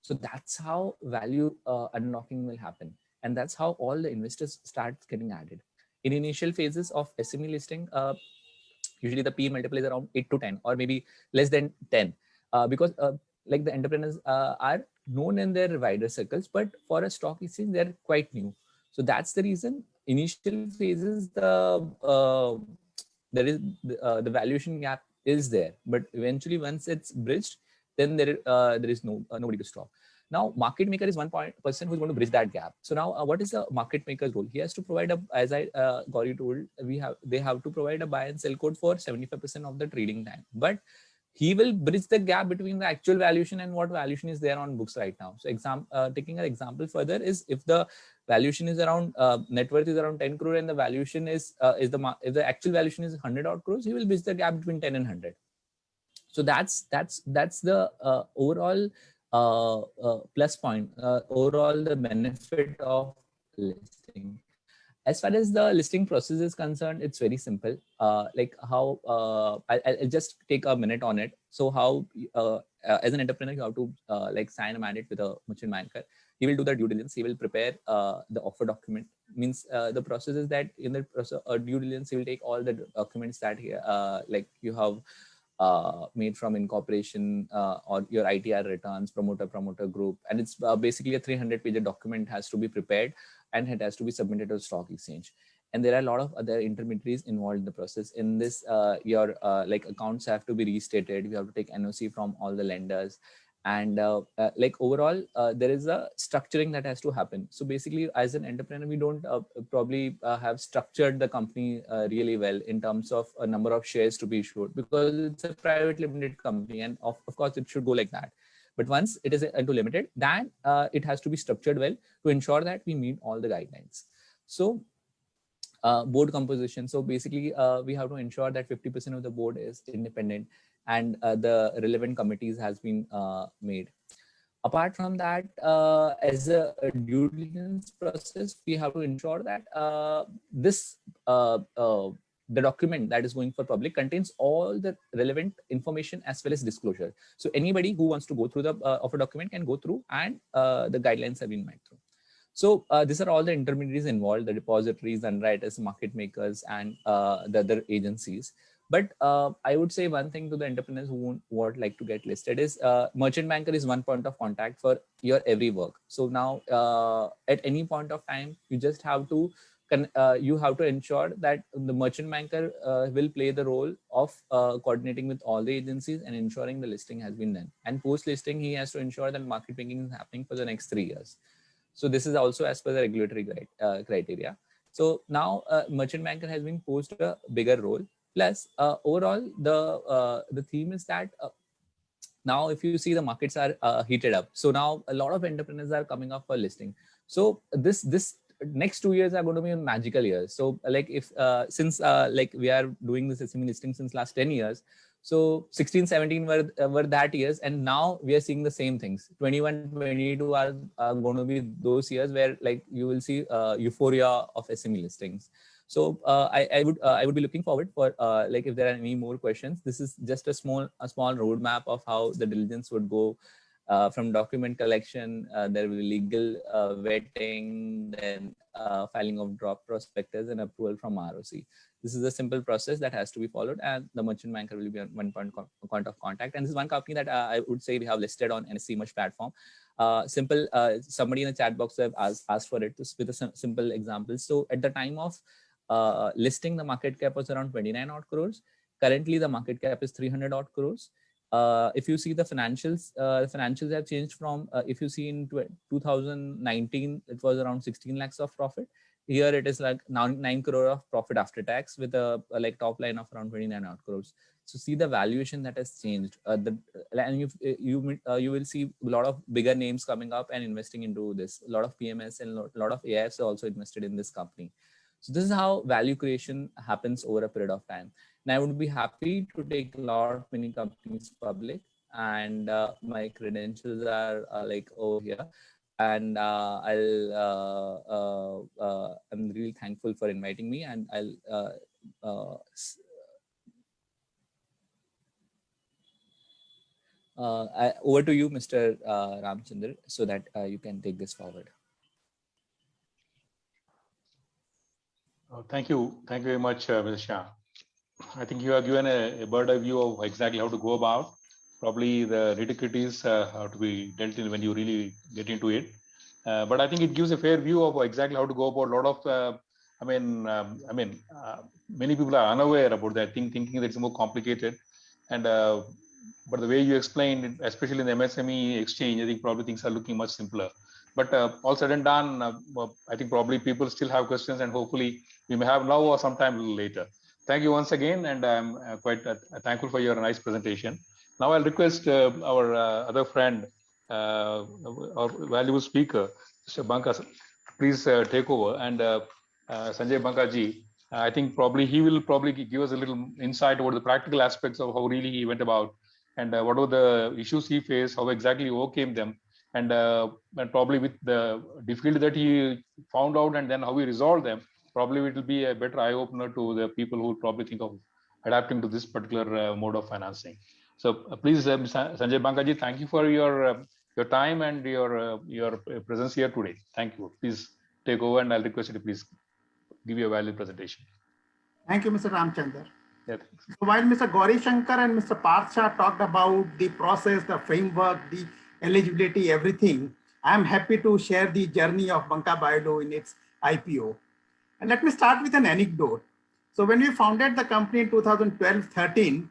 So that's how value unlocking will happen. And that's how all the investors start getting added. In initial phases of SME listing, usually the P multiple is around 8 to 10 or maybe less than 10 because the entrepreneurs are known in their wider circles, but for a stock exchange, they're quite new. So that's the reason initial phases, the valuation gap is there, but eventually once it's bridged, then there is nobody to stop. Now, market maker is person who's going to bridge that gap. So now, what is the market maker's role? He has to provide as I Gauri told, they have to provide a buy and sell code for 75% of the trading time, but he will bridge the gap between the actual valuation and what valuation is there on books right now. So taking an example further is, if the valuation is around net worth is around 10 crore and the valuation is if the actual valuation is 100 odd crores, he will bridge the gap between 10 and 100. So that's the overall plus point, overall the benefit of listing. As far as the listing process is concerned, it's very simple. Like how I'll just take a minute on it. So how as an entrepreneur, you have to like sign a mandate with a merchant banker. He will do the due diligence. He will prepare the offer document. Means the process is that in the process due diligence, he will take all the documents that like you have made from incorporation or your ITR returns, promoter group, and it's basically a 300-page document has to be prepared and it has to be submitted to the stock exchange. And there are a lot of other intermediaries involved in the process. In this, your like accounts have to be restated. You have to take NOC from all the lenders. And like overall, there is a structuring that has to happen. So basically, as an entrepreneur, we don't probably have structured the company really well in terms of a number of shares to be issued, because it's a private limited company, and of course it should go like that. But once it is into limited, then it has to be structured well to ensure that we meet all the guidelines. So board composition. So basically, we have to ensure that 50% of the board is independent and the relevant committees has been made. Apart from that, as a due diligence process, we have to ensure that the document that is going for public contains all the relevant information as well as disclosure. So anybody who wants to go through the offer document can go through, and the guidelines have been met through. So these are all the intermediaries involved: the depositories, underwriters, market makers, and the other agencies. But I would say one thing to the entrepreneurs who would like to get listed is merchant banker is one point of contact for your every work. So now at any point of time, you just have to ensure that the merchant banker will play the role of coordinating with all the agencies and ensuring the listing has been done. And post listing, he has to ensure that market making is happening for the next 3 years. So this is also as per the regulatory criteria. So now merchant banker has been posed a bigger role. Plus, overall, the theme is that now if you see the markets are heated up. So now a lot of entrepreneurs are coming up for listing. So this next 2 years are going to be magical years. So like if since like we are doing this SME listing since last 10 years. So 16, 17 were that years, and now we are seeing the same things. 21, 22 are going to be those years where like you will see euphoria of SME listings. So I would be looking forward for like if there are any more questions. This is just a small roadmap of how the diligence would go. From document collection, there will be legal vetting, then filing of drop prospectus and approval from ROC. This is a simple process that has to be followed, and the merchant banker will be one point of contact. And this is one company that I would say we have listed on NSE Merge platform. Simple, somebody in the chat box have asked for it with a simple example. So at the time of listing, the market cap was around 29 odd crores. Currently, the market cap is 300 odd crores. If you see the financials have changed from, if you see in 2019, it was around 16 lakhs of profit. Here it is like now 9 crore of profit after tax with a like top line of around 29 odd crores. So see the valuation that has changed. And you will see a lot of bigger names coming up and investing into this. A lot of PMS and a lot of AIFs are also invested in this company. So this is how value creation happens over a period of time. And I would be happy to take a lot of many companies public, and my credentials are like over here. And I'm really thankful for inviting me, and I'll over to you, Mr. Ramchandra, so that you can take this forward. Thank you very much, Mr. Shah. I think you have given a bird's eye view of exactly how to go about. probably the nitty-gritties have to be dealt in when you really get into it. But I think it gives a fair view of exactly how to go about a lot of. Many people are unaware about that thing, thinking that it's more complicated. And but the way you explained, especially in the MSME exchange, I think probably things are looking much simpler. But all said and done, I think probably people still have questions, and hopefully we may have now or sometime a little later. Thank you once again, and I'm quite thankful for your nice presentation. Now I'll request our other friend, our valuable speaker, Mr. Banka, please take over. And Sanjay Bankaji, I think probably he will probably give us a little insight over the practical aspects of how really he went about, and what were the issues he faced, how exactly he overcame them, and probably with the difficulty that he found out and then how he resolved them, probably it will be a better eye opener to the people who probably think of adapting to this particular mode of financing. So please, Sanjay Bankaji, thank you for your time and your presence here today. Thank you. Please take over, and I'll request you to please give you a valuable presentation. Thank you, Mr. Ramchandar. Yeah, so while Mr. Gauri Shankar and Mr. Parth Shah talked about the process, the framework, the eligibility, everything, I'm happy to share the journey of Banka Biolo in its IPO. And let me start with an anecdote. So when we founded the company in 2012-13,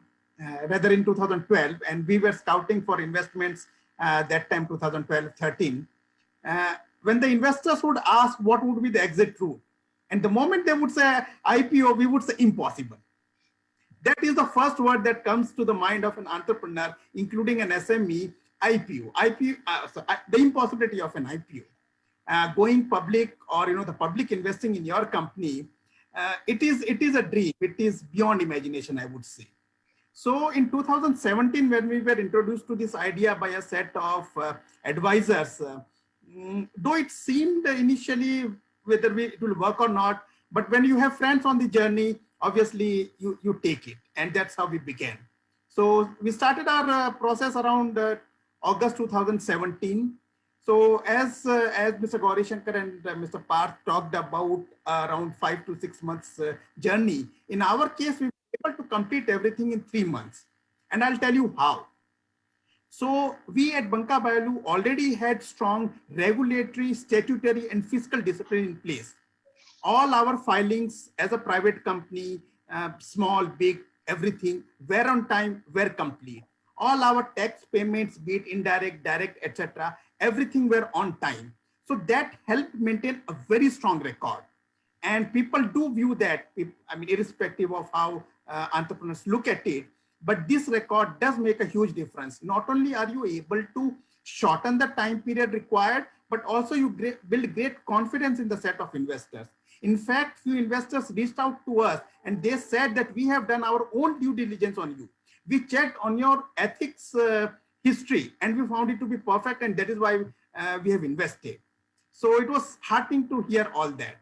rather in 2012, and we were scouting for investments that time, 2012-13, when the investors would ask what would be the exit route, and the moment they would say IPO, we would say impossible. That is the first word that comes to the mind of an entrepreneur, including an SME, IPO. The impossibility of an IPO. Going public, or the public investing in your company, it is a dream. It is beyond imagination, I would say. So in 2017, when we were introduced to this idea by a set of advisors, though it seemed initially whether it will work or not, but when you have friends on the journey, obviously you take it, and that's how we began. So we started our process around August 2017. So as Mr. Gauri Shankar and Mr. Parth talked about around 5 to 6 months journey, in our case, we were able to complete everything in 3 months. And I'll tell you how. So we at Banka Biolo already had strong regulatory, statutory, and fiscal discipline in place. All our filings as a private company, small, big, everything, were on time, were complete. All our tax payments, be it indirect, direct, etc., everything were on time. So that helped maintain a very strong record. And people do view that, I mean, irrespective of how entrepreneurs look at it, but this record does make a huge difference. Not only are you able to shorten the time period required, but also you build great confidence in the set of investors. In fact, few investors reached out to us and they said that we have done our own due diligence on you. We checked on your ethics history and we found it to be perfect, and that is why we have invested. So it was heartening to hear all that.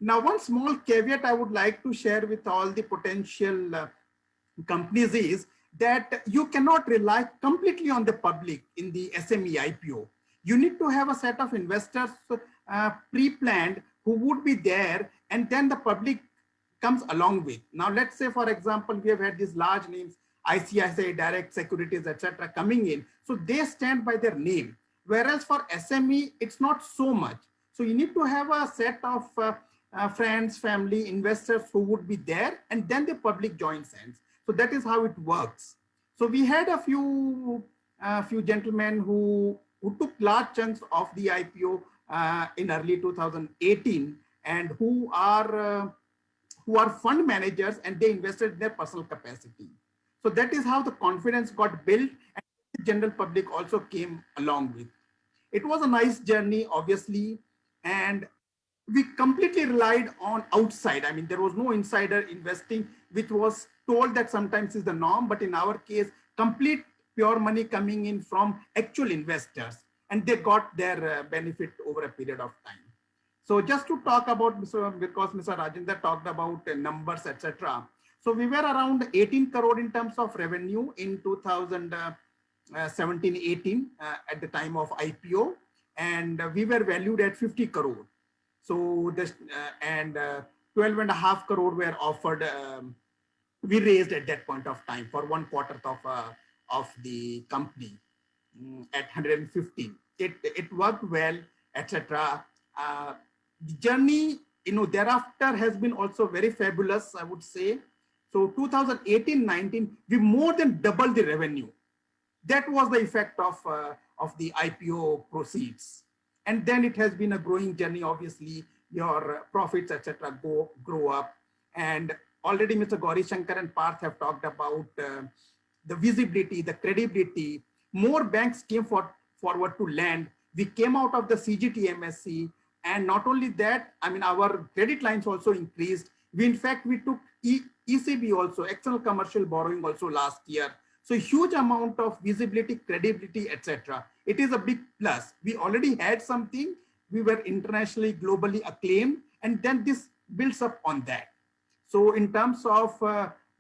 Now, one small caveat I would like to share with all the potential companies is that you cannot rely completely on the public in the SME IPO. You need to have a set of investors pre-planned who would be there, and then the public comes along with. Now, let's say, for example, we have had these large names, ICICI, Direct Securities, etc., coming in. So they stand by their name. Whereas for SME, it's not so much. So you need to have a set of friends, family, investors who would be there, and then the public joins hands. So that is how it works. So we had a few gentlemen who took large chunks of the IPO in early 2018, and who are fund managers, and they invested in their personal capacity. So that is how the confidence got built, and the general public also came along with. It was a nice journey, obviously, and we completely relied on outside. I mean, there was no insider investing, which was told that sometimes is the norm, but in our case, complete pure money coming in from actual investors, and they got their benefit over a period of time. So just to talk about, because Mr. Rajendra talked about numbers, etc. So we were around 18 crore in terms of revenue in 2017-18 at the time of IPO, and we were valued at 50 crore. So this 12.5 crore were offered we raised at that point of time for 1/4 of the company at 115. It worked well, etc. The journey, thereafter has been also very fabulous, I would say. So 2018-19, we more than doubled the revenue. That was the effect of the IPO proceeds. And then it has been a growing journey. Obviously, your profits, etc., grow up. And already Mr. Gauri Shankar and Parth have talked about the visibility, the credibility. More banks came forward to lend. We came out of the CGT MSC. And not only that, I mean, our credit lines also increased. In fact, we took ECB also, external commercial borrowing also last year. So huge amount of visibility, credibility, etc. It is a big plus. We already had something. We were internationally, globally acclaimed, and then this builds up on that. So in terms of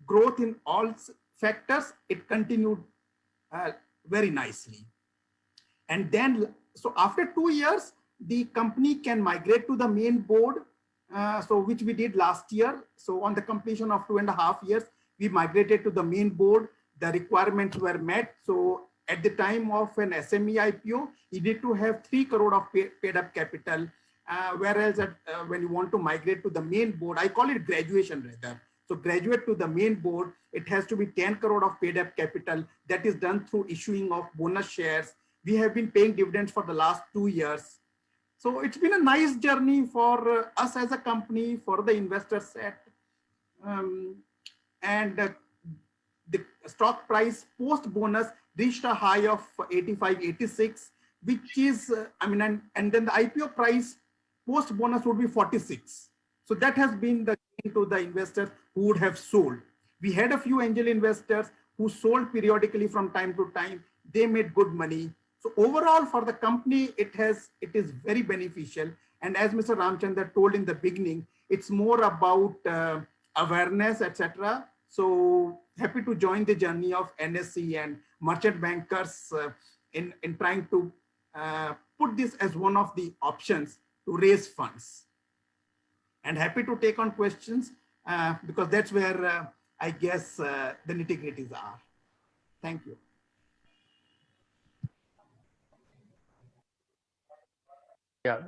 growth in all factors, it continued very nicely. And then, so after 2 years, the company can migrate to the main board, so which we did last year. So on the completion of 2.5 years, we migrated to the main board. The requirements were met. So at the time of an SME IPO, you need to have 3 crore of paid up capital. Whereas when you want to migrate to the main board, I call it graduation rather. So graduate to the main board, it has to be 10 crore of paid up capital. That is done through issuing of bonus shares. We have been paying dividends for the last 2 years. So it's been a nice journey for us as a company, for the investor set. The stock price post bonus reached a high of 85, 86, which is, and then the IPO price post bonus would be 46. So that has been the gain to the investors who would have sold. We had a few angel investors who sold periodically from time to time. They made good money. So overall for the company, it is very beneficial. And as Mr. Ramchandra told in the beginning, it's more about awareness, etc. So happy to join the journey of NSE and merchant bankers in trying to put this as one of the options to raise funds. And happy to take on questions because that's where I guess the nitty-gritties are. Thank you. Yeah,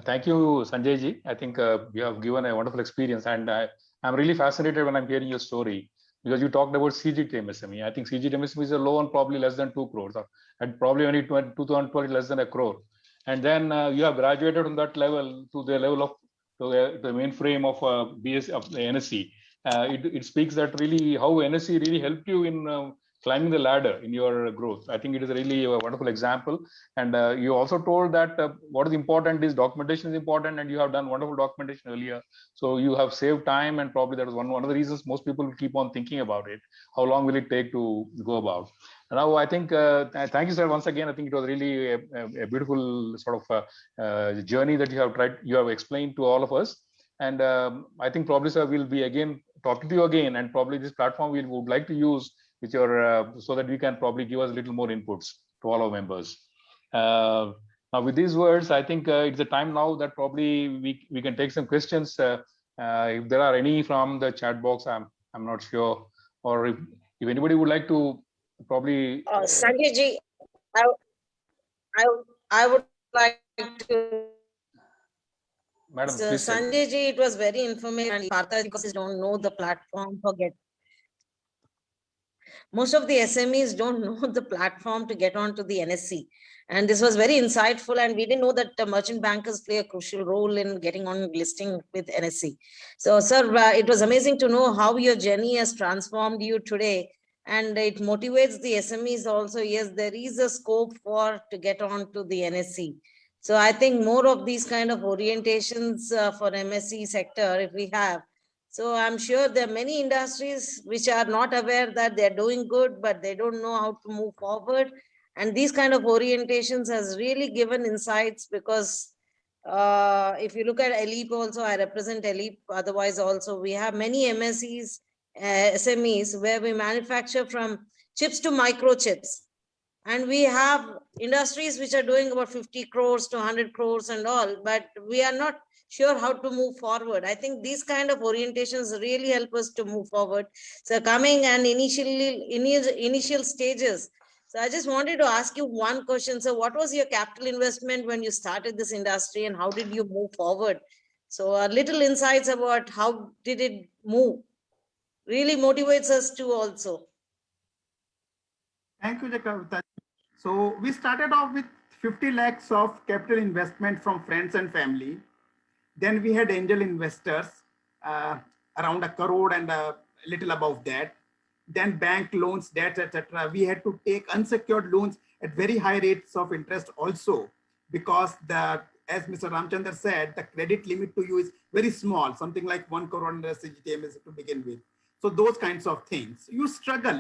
thank you, Sanjay ji. I think you have given a wonderful experience, and I'm really fascinated when I'm hearing your story because you talked about CGT MSME. I think CGT MSME is a loan probably less than 2 crores, and probably only 2020 less than 1 crore. And then you have graduated from that level to the level of the mainframe of of the NSE. It speaks that really how NSE really helped you in climbing the ladder in your growth. I think it is really a wonderful example. And you also told that what is important is documentation is important, and you have done wonderful documentation earlier. So you have saved time, and probably that is one of the reasons most people keep on thinking about it. How long will it take to go about? Now, I think, thank you, sir, once again. I think it was really a beautiful sort of journey that you have explained to all of us. And I think probably, sir, we'll be again talking to you again, and probably this platform we would like to use with your, so that we can probably give us a little more inputs to all our members. Now, with these words, I think it's the time now that probably we can take some questions. If there are any from the chat box, I'm not sure, or if anybody would like to probably. Sanjay ji, I would like to. Madam, so Sanjay ji, it was very informative, and Partha, because they don't know the platform for get. Most of the SMEs don't know the platform to get onto the NSE. And this was very insightful, and we didn't know that merchant bankers play a crucial role in getting on listing with NSE. So, sir, it was amazing to know how your journey has transformed you today, and it motivates the SMEs also. Yes, there is a scope to get onto the NSE. So I think more of these kind of orientations for MSE sector, if we have. So I'm sure there are many industries which are not aware that they're doing good, but they don't know how to move forward. And these kind of orientations has really given insights, because if you look at ELIP also, I represent ELIP. Otherwise also we have many MSEs, SMEs, where we manufacture from chips to microchips. And we have industries which are doing about 50 crores to 100 crores and all, but we are not sure how to move forward. I think these kind of orientations really help us to move forward. So coming and initial stages. So I just wanted to ask you one question. So what was your capital investment when you started this industry and how did you move forward? So a little insights about how did it move really motivates us to also. Thank you, Kavita. So we started off with 50 lakhs of capital investment from friends and family. Then we had angel investors around 1 crore and a little above that. Then bank loans, debts, etc. We had to take unsecured loans at very high rates of interest also, because as Mr. Ramchandra said, the credit limit to you is very small, something like 1 crore under CGTMS to begin with. So those kinds of things, you struggle.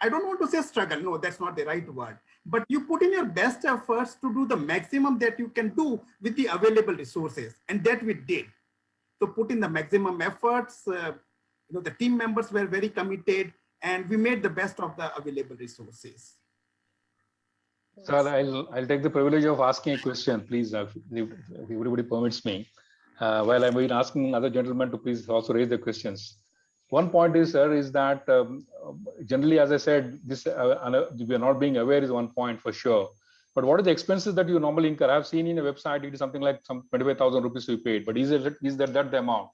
I don't want to say struggle. No, that's not the right word. But you put in your best efforts to do the maximum that you can do with the available resources. And that we did. So put in the maximum efforts. The team members were very committed and we made the best of the available resources. Sir, I'll take the privilege of asking a question, please, if everybody permits me. While I'm asking other gentlemen to please also raise the questions. One point is, sir, is that generally, as I said, this we are not being aware is one point for sure. But what are the expenses that you normally incur? I've seen in a website it is something like some 25,000 rupees you paid. But is that the amount?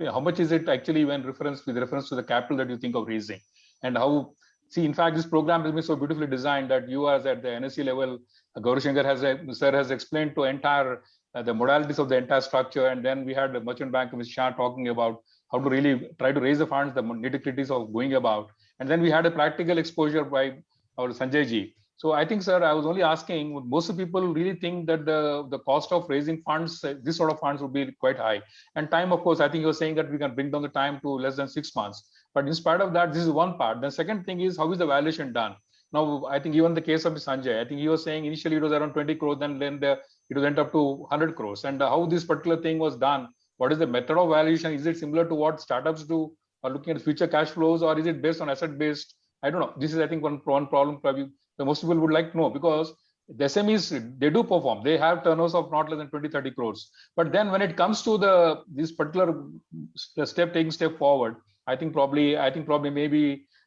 How much is it actually with reference to the capital that you think of raising? And how? See, in fact, this program has been so beautifully designed that you as at the NSE level, Gaurashankar sir has explained to entire the modalities of the entire structure, and then we had the merchant banker Ms. Shah talking about how to really try to raise the funds, the nitty-gritties of going about. And then we had a practical exposure by our Sanjay ji. So I think, sir, I was only asking, most people really think that the cost of raising funds, this sort of funds would be quite high. And time, of course, I think you're saying that we can bring down the time to less than 6 months. But in spite of that, this is one part. The second thing is, how is the valuation done? Now, I think even the case of Sanjay, I think he was saying initially it was around 20 crores, then it was end up to 100 crores. And how this particular thing was done, what is the method of valuation? Is it similar to what startups do, or looking at future cash flows, or is it based on asset based? I don't know. This is, I think, one problem probably the most people would like to know, because the SMEs, they do perform. They have turnovers of not less than 20-30 crores. But then when it comes to this particular taking step forward, I think maybe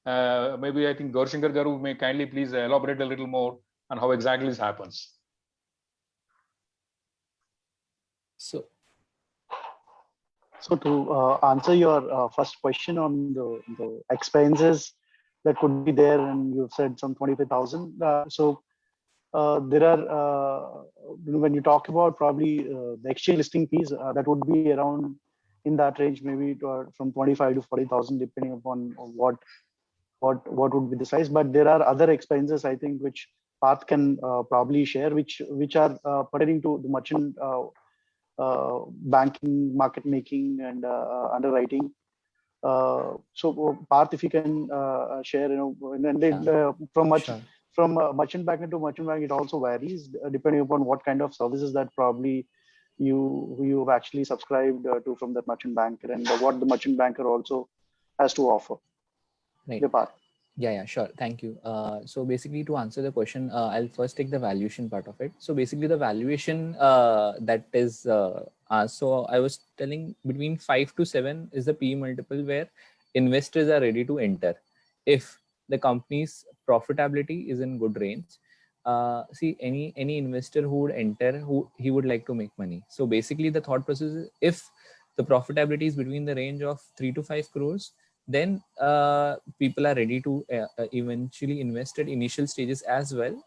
Gaurashankar Garu may kindly please elaborate a little more on how exactly this happens. So to answer your first question on the expenses that could be there, and you've said some 25,000. There are, when you talk about probably the exchange listing fees, that would be around in that range, maybe from 25 to 40,000, depending upon what would be the size. But there are other expenses, I think, which Parth can probably share, which are pertaining to the merchant banking, market making, and underwriting. So Parth, if you can share, from merchant banking to merchant bank, it also varies depending upon what kind of services that probably you have actually subscribed to from the merchant banker, and what the merchant banker also has to offer. Right. Parth. Yeah, sure. Thank you. So basically, to answer the question, I'll first take the valuation part of it. So basically, the valuation that is, so I was telling between 5 to 7 is the P multiple where investors are ready to enter if the company's profitability is in good range. See, any investor who would enter, he would like to make money. So basically, the thought process is, if the profitability is between the range of 3 to 5 crores, then people are ready to eventually invest at initial stages as well.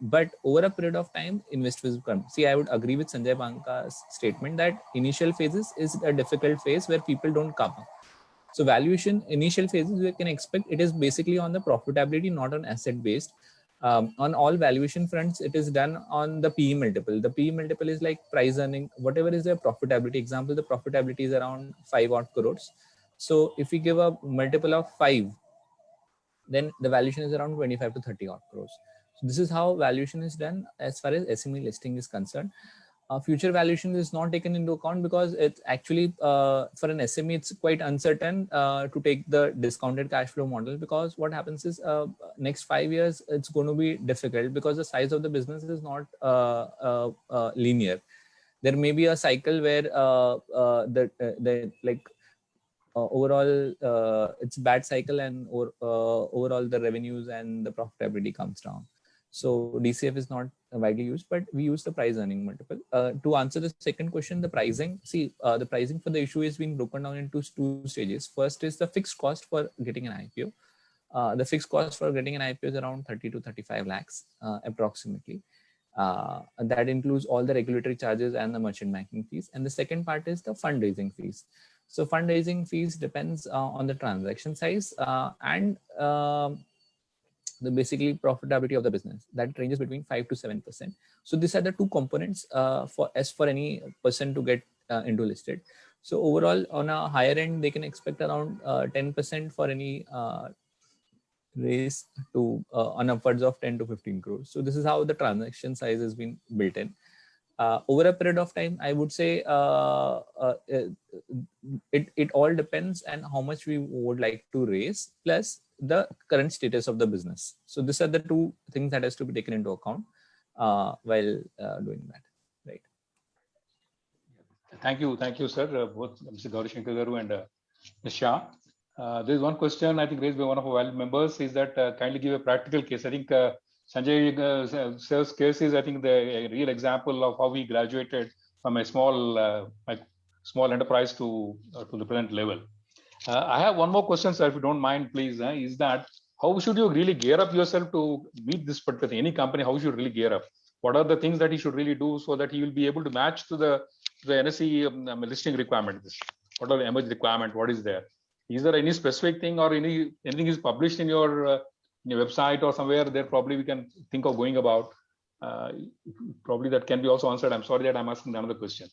But over a period of time, investors will come. See, I would agree with Sanjay Banka's statement that initial phases is a difficult phase where people don't come up. So valuation, initial phases, we can expect it is basically on the profitability, not on asset based. On all valuation fronts, it is done on the PE multiple. The PE multiple is like price earning, whatever is the profitability. Example, the profitability is around 5 odd crores. So if we give a multiple of 5, then the valuation is around 25 to 30 odd crores. So this is how valuation is done as far as SME listing is concerned. Future valuation is not taken into account because it's actually for an SME, it's quite uncertain to take the discounted cash flow model, because what happens is next 5 years, it's going to be difficult because the size of the business is not linear. There may be a cycle where the like overall it's bad cycle, and overall the revenues and the profitability comes down. So DCF is not widely used, but we use the price earning multiple. To answer the second question, the pricing, the pricing for the issue is being broken down into two stages. First is the fixed cost for getting an IPO. The fixed cost for getting an IPO is around 30 to 35 lakhs approximately. And that includes all the regulatory charges and the merchant banking fees. And the second part is the fundraising fees. So fundraising fees depends on the transaction size and the basically profitability of the business. That ranges between 5 to 7%. So these are the two components for any person to get into listed. So overall, on a higher end, they can expect around 10% for any raise to on upwards of 10 to 15 crores. So this is how the transaction size has been built in. Over a period of time, I would say it all depends on how much we would like to raise, plus the current status of the business. So these are the two things that has to be taken into account while doing that, right? Thank you, sir. Both Mr. Gauri Shankar Garu and Ms. Shah. There is one question I think raised by one of our valued members, is that kindly give a practical case. I think Sanjay sir's case is, I think, the real example of how he graduated from a small enterprise to the present level. I have one more question, sir, if you don't mind, please. Is that how should you really gear up yourself to meet this particular thing? Any company, how should you really gear up? What are the things that he should really do so that he will be able to match to the NSE listing requirement? What are the emerging requirement? What is there? Is there any specific thing or anything is published in your website or somewhere there probably we can think of going about? Probably that can be also answered. I'm sorry that I'm asking another question.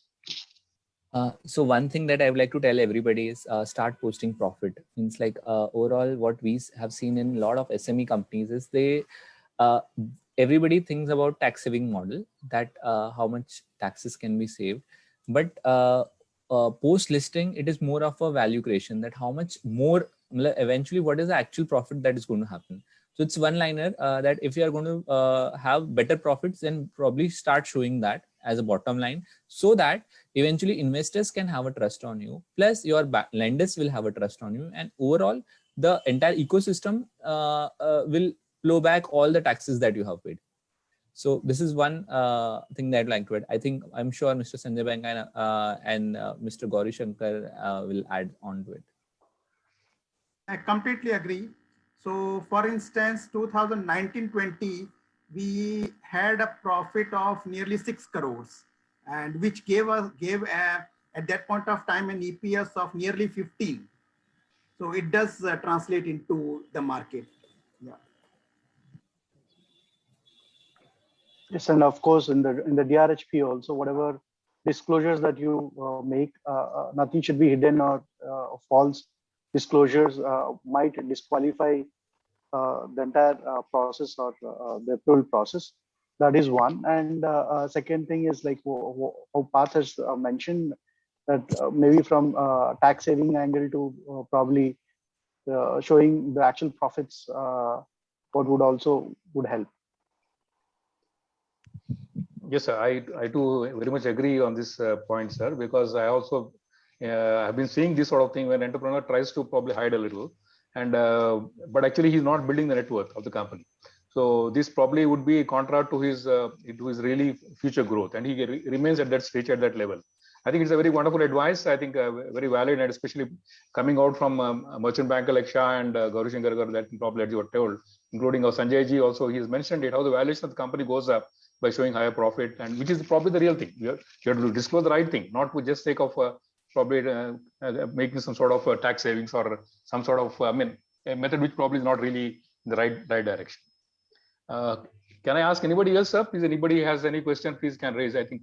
So one thing that I would like to tell everybody is start posting profit. Means like overall what we have seen in a lot of SME companies is they everybody thinks about tax saving model, that how much taxes can be saved, but post listing it is more of a value creation, that how much more eventually what is the actual profit that is going to happen. So it's one liner that if you are going to have better profits, then probably start showing that as a bottom line, so that eventually investors can have a trust on you, plus your lenders will have a trust on you, and overall the entire ecosystem will flow back all the taxes that you have paid. So this is one thing that I'd like to add. I think I'm sure Mr. Sanjay Banka and Mr. Gauri Shankar will add on to it. I completely agree. So for instance, 2019-20, we had a profit of nearly 6 crores, and which gave at that point of time an EPS of nearly 15. So it does translate into the market. Yeah. Yes, and of course in the DRHP also, whatever disclosures that you make, nothing should be hidden or false disclosures might disqualify the entire process or the approval process. That is one. And second thing is like how Parth has mentioned, that maybe from tax saving angle to probably showing the actual profits, what would help. Yes, sir. I too very much agree on this point, sir, because I also have been seeing this sort of thing when entrepreneur tries to probably hide a little, and but actually he's not building the net worth of the company. So this probably would be contrary to his really future growth, and he remains at that stage, at that level. I think it's a very wonderful advice. I think very valid, and especially coming out from a merchant banker like Shah and Gauri Shankar Garu, that probably as you were told, including Sanjay ji also, he has mentioned it, how the valuation of the company goes up by showing higher profit, and which is probably the real thing. You have to disclose the right thing, not to just sake of probably making some sort of tax savings or some sort of a method which probably is not really in the right direction. Can I ask anybody else, sir? Please, anybody has any question, please can raise. I think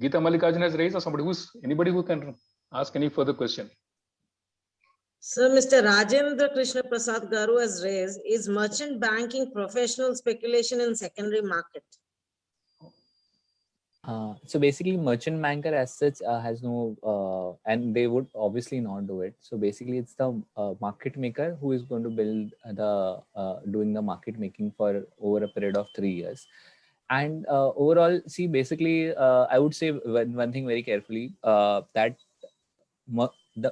Geeta Mallikarjun has raised, or anybody who can ask any further question. Sir, Mr. Rajendra Krishna Prasad Garu has raised, is merchant banking professional speculation in secondary market? So basically merchant banker as such has no, and they would obviously not do it. So basically it's the market maker who is going to build the, doing the market making for over a period of 3 years. And overall, see, basically, I would say one thing very carefully, that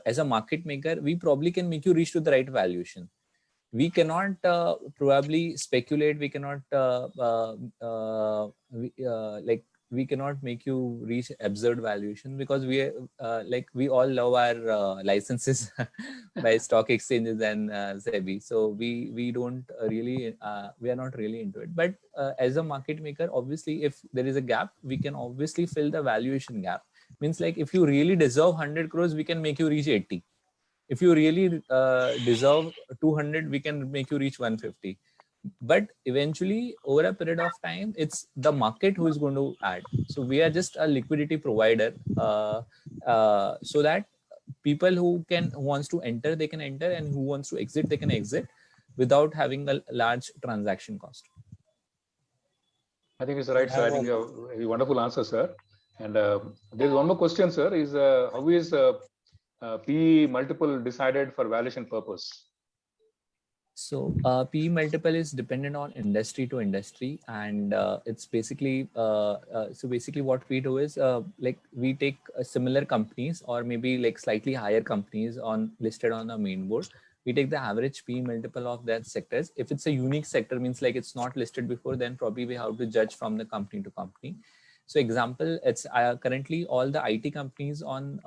as a market maker, we probably can make you reach to the right valuation. We cannot probably speculate. We cannot we cannot make you reach absurd valuation, because we all love our licenses by stock exchanges and SEBI. So we don't really we are not really into it. But as a market maker, obviously, if there is a gap, we can obviously fill the valuation gap. Means like if you really deserve 100 crores, we can make you reach 80. If you really deserve 200, we can make you reach 150. But eventually, over a period of time, it's the market who is going to add. So we are just a liquidity provider, so that people who wants to enter, they can enter, and who wants to exit, they can exit without having a large transaction cost. I think it's right, sir. I think you have a wonderful answer, sir. And there's one more question, sir. Is how is PE multiple decided for valuation purpose? So PE multiple is dependent on industry to industry, and it's basically so basically what we do is like we take similar companies, or maybe like slightly higher companies listed on the main board. We take the average PE multiple of that sectors. If it's a unique sector, means like it's not listed before, then probably we have to judge from the company to company. So example, it's currently all the IT companies on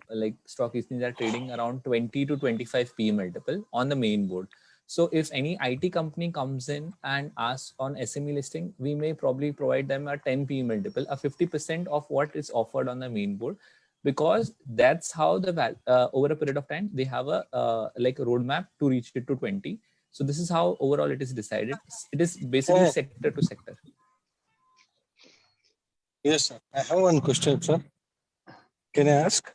like stock exchange are trading around 20 to 25 PE multiple on the main board. So if any IT company comes in and asks on SME listing, we may probably provide them a 10 PE multiple, a 50% of what is offered on the main board, because that's how the over a period of time they have a like a roadmap to reach it to 20. So this is how overall it is decided. It is basically sector to sector. Yes, sir. I have one question, sir. Can I ask?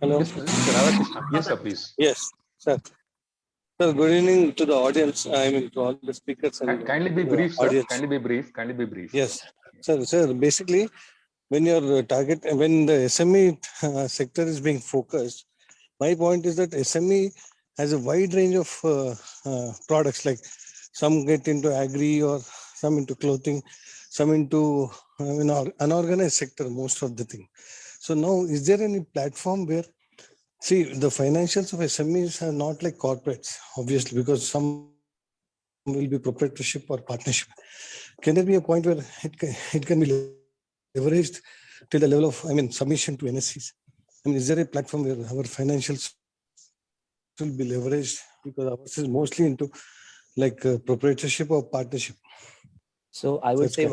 Hello. Yes, sir, please. Yes, sir. Sir, good evening to the audience. I mean, to all the speakers. And kindly be brief, sir. Audience. Kindly be brief. Kindly be brief. Yes, sir. Sir, basically, when your when the SME sector is being focused, my point is that SME has a wide range of products. Like some get into agri, or some into clothing, some into unorganized sector, most of the thing. So now, is there any platform where, see, the financials of SMEs are not like corporates, obviously, because some will be proprietorship or partnership. Can there be a point where it can be leveraged to the level of, submission to NSEs? Is there a platform where our financials will be leveraged, because ours is mostly into like proprietorship or partnership? So I would say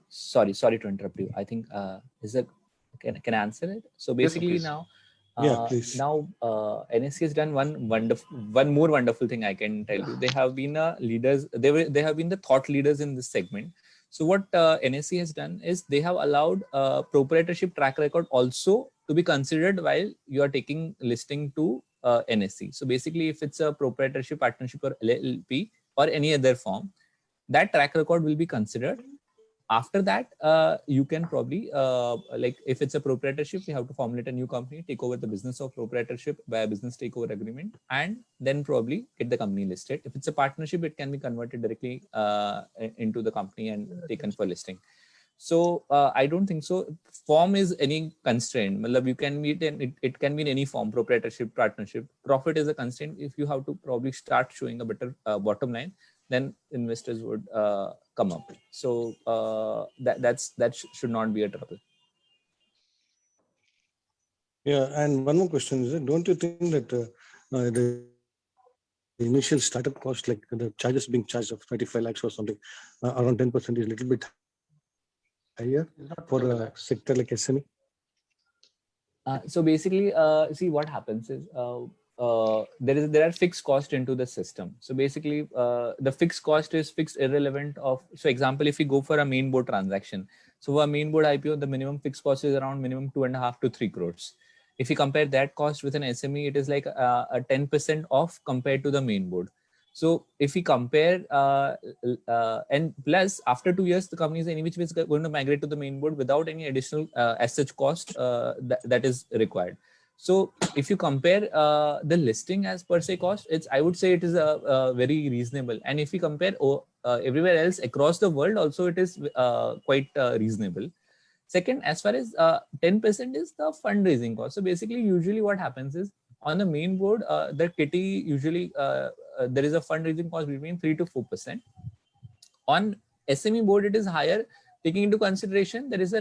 sorry to interrupt you. I think can I answer it? So basically yes, now, NSE has done one more wonderful thing I can tell you. They have been leaders. They have been the thought leaders in this segment. So what NSE has done is they have allowed proprietorship track record also to be considered while you are taking listing to NSE. So basically, if it's a proprietorship, partnership, or LLP or any other form, that track record will be considered. After that, you can probably, like if it's a proprietorship, you have to formulate a new company, take over the business of proprietorship by a business takeover agreement, and then probably get the company listed. If it's a partnership, it can be converted directly into the company and taken for listing. So I don't think so. Form is any constraint. You can meet, and it can be in any form, proprietorship, partnership. Profit is a constraint. If you have to probably start showing a better bottom line, then investors would come up. So that should not be a trouble. Yeah, and one more question is, don't you think that the initial startup cost, like the charges being charged of 25 lakhs or something, around 10% is a little bit higher for a sector like SME? So basically, see what happens is there are fixed costs into the system. So basically, the fixed cost is fixed irrelevant of. So example, if we go for a main board transaction, so for a main board IPO, the minimum fixed cost is around minimum 2.5 to 3 crores. If you compare that cost with an SME, it is like a 10% off compared to the main board. So if we compare, and plus after 2 years, the company is in which way is going to migrate to the main board without any additional as such cost that is required. So if you compare the listing as per se cost, I would say it is very reasonable. And if you compare everywhere else across the world, also it is quite reasonable. Second, as far as 10% is the fundraising cost. So basically, usually what happens is on the main board, the kitty usually there is a fundraising cost between 3 to 4%. On SME board, it is higher. Taking into consideration, there is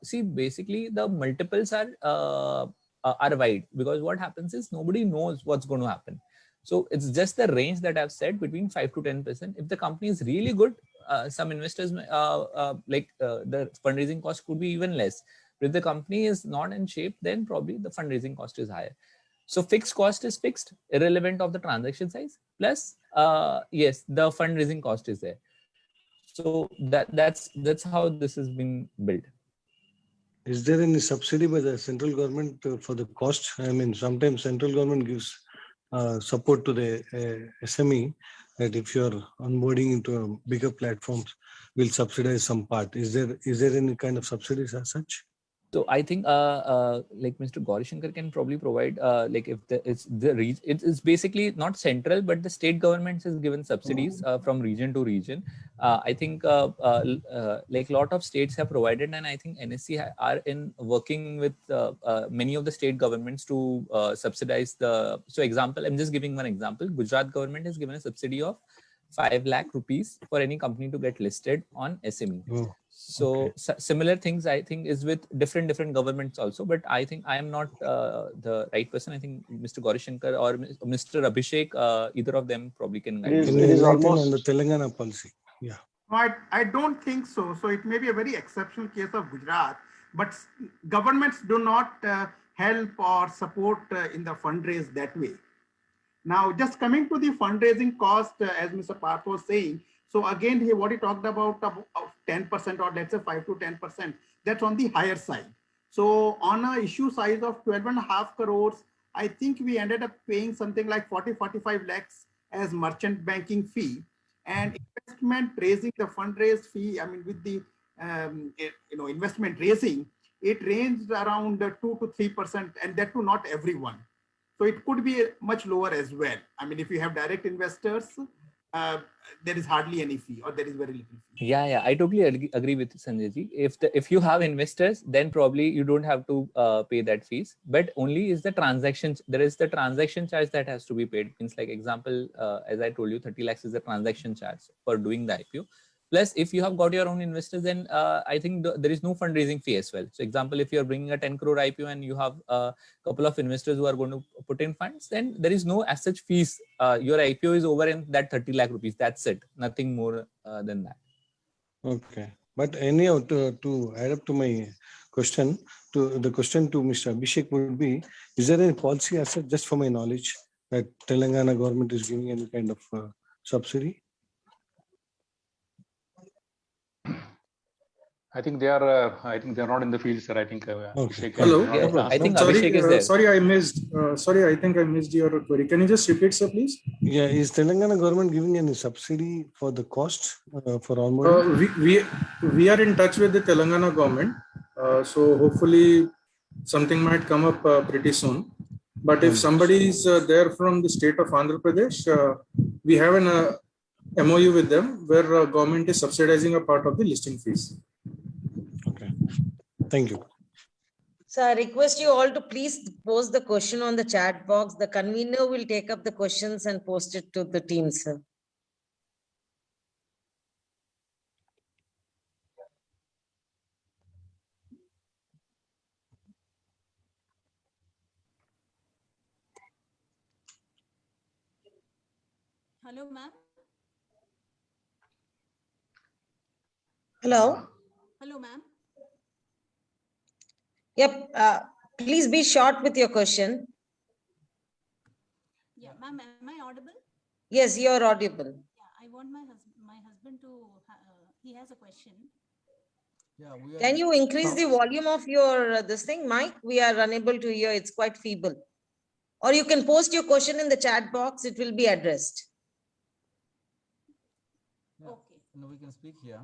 see, basically the multiples are wide, because what happens is nobody knows what's going to happen. So it's just the range that I've said, between 5 to 10%. If the company is really good, some investors the fundraising cost could be even less. But if the company is not in shape, then probably the fundraising cost is higher. So fixed cost is fixed, irrelevant of the transaction size. Plus, yes, the fundraising cost is there. So that's how this has been built. Is there any subsidy by the central government for the cost? I mean, sometimes central government gives support to the SME, that if you're onboarding into a bigger platforms, will subsidize some part. Is there any kind of subsidies as such? So I think like Mr. Gauri Shankar can probably provide like if it's basically not central, but the state governments has given subsidies from region to region. I think like a lot of states have provided, and I think NSC are in working with many of the state governments to subsidize the. So example, I'm just giving one example. Gujarat government has given a subsidy of 5 lakh rupees for any company to get listed on SME. Oh. So Okay. similar things I think is with different governments also, but I think I am not the right person. I think Mr. Gauri Shankar or Mr. Abhishek, either of them probably can guide. Can It you is enlighten almost on the Telangana policy? Yeah. No, I don't think so. So it may be a very exceptional case of Gujarat, but governments do not help or support in the fundraise that way. Now, just coming to the fundraising cost, as Mr. Parth was saying, so again, what he talked about 10% or let's say 5 to 10%, that's on the higher side. So on a issue size of 12.5 crores, I think we ended up paying something like 45 lakhs as merchant banking fee, and investment raising, the fundraise fee, I mean, with the investment raising, it ranged around 2 to 3%, and that too not everyone. So it could be much lower as well. I mean, if you have direct investors, there is hardly any fee, or there is very little fee. Yeah, I totally agree with Sanjay ji. If you have investors, then probably you don't have to pay that fees. But only is the transaction, there is the transaction charge that has to be paid. Means like example, as I told you, 30 lakhs is the transaction charge for doing the IPO. Plus, if you have got your own investors, then I think there is no fundraising fee as well. So example, if you're bringing a 10 crore IPO and you have a couple of investors who are going to put in funds, then there is no as such fees. Your IPO is over in that 30 lakh rupees. That's it. Nothing more than that. Okay. But anyhow, to add up to my question, to Mr. Abhishek would be, is there any policy as such, just for my knowledge, that Telangana government is giving any kind of subsidy? I think they are. I think they are not in the field, sir. I think. Okay. Hello. Yeah, I think Sorry, Abhishek is there. sorry, I missed. Sorry, I think I missed your query. Can you just repeat, sir, please? Yeah, is Telangana government giving any subsidy for the cost for onboarding? We are in touch with the Telangana government, so hopefully something might come up pretty soon. But if somebody is there from the state of Andhra Pradesh, we have an MOU with them where government is subsidizing a part of the listing fees. Okay, thank you. So I request you all to please post the question on the chat box. The convener will take up the questions and post it to the team, sir. Hello, ma'am. Hello. Hello, ma'am. Yep. Please be short with your question. Yeah, ma'am, am I audible? Yes, you're audible. Yeah, I want my husband to, he has a question. Yeah, Can you increase the volume of your this thing, mic? We are unable to hear. It's quite feeble. Or you can post your question in the chat box. It will be addressed. Yeah. Okay. No, we can speak here.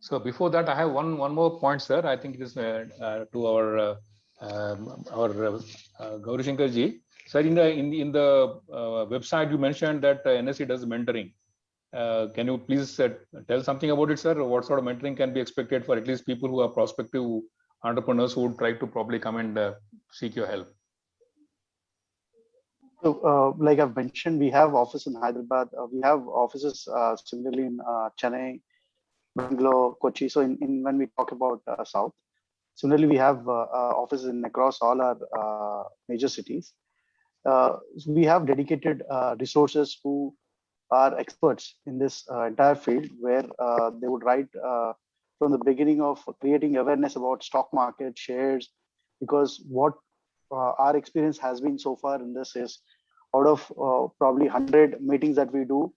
So before that, I have one more point, sir. I think it is to our our Gauri Shankar ji. Sir, in the website you mentioned that NSE does mentoring. Can you please tell something about it, sir? What sort of mentoring can be expected for at least people who are prospective entrepreneurs who would try to probably come and seek your help? So, like I've mentioned, we have office in Hyderabad. We have offices similarly in Chennai, Bangalore, Kochi. So, when we talk about South, similarly we have offices across all our major cities. So we have dedicated resources who are experts in this entire field, where they would write from the beginning of creating awareness about stock market, shares, because what our experience has been so far in this is, out of probably 100 meetings that we do,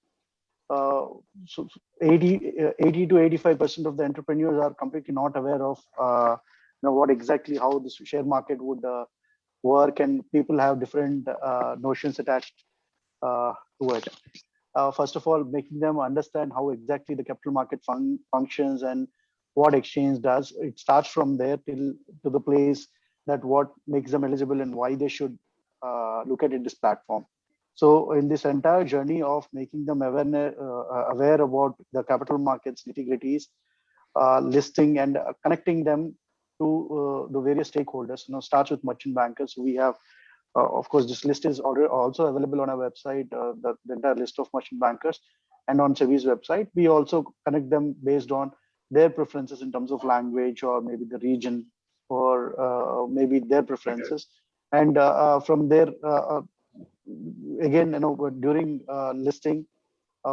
so 80 to 85% of the entrepreneurs are completely not aware of what exactly how this share market would work, and people have different notions attached to it. First of all, making them understand how exactly the capital market functions and what exchange does. It starts from there till to the place that what makes them eligible and why they should look at this platform. So in this entire journey of making them aware about the capital markets nitty-gritties, listing and connecting them to the various stakeholders, starts with merchant bankers. We have, of course, this list is already also available on our website, the entire list of merchant bankers, and on SEBI's website. We also connect them based on their preferences in terms of language, or maybe the region, or maybe their preferences. And from there, again, during listing,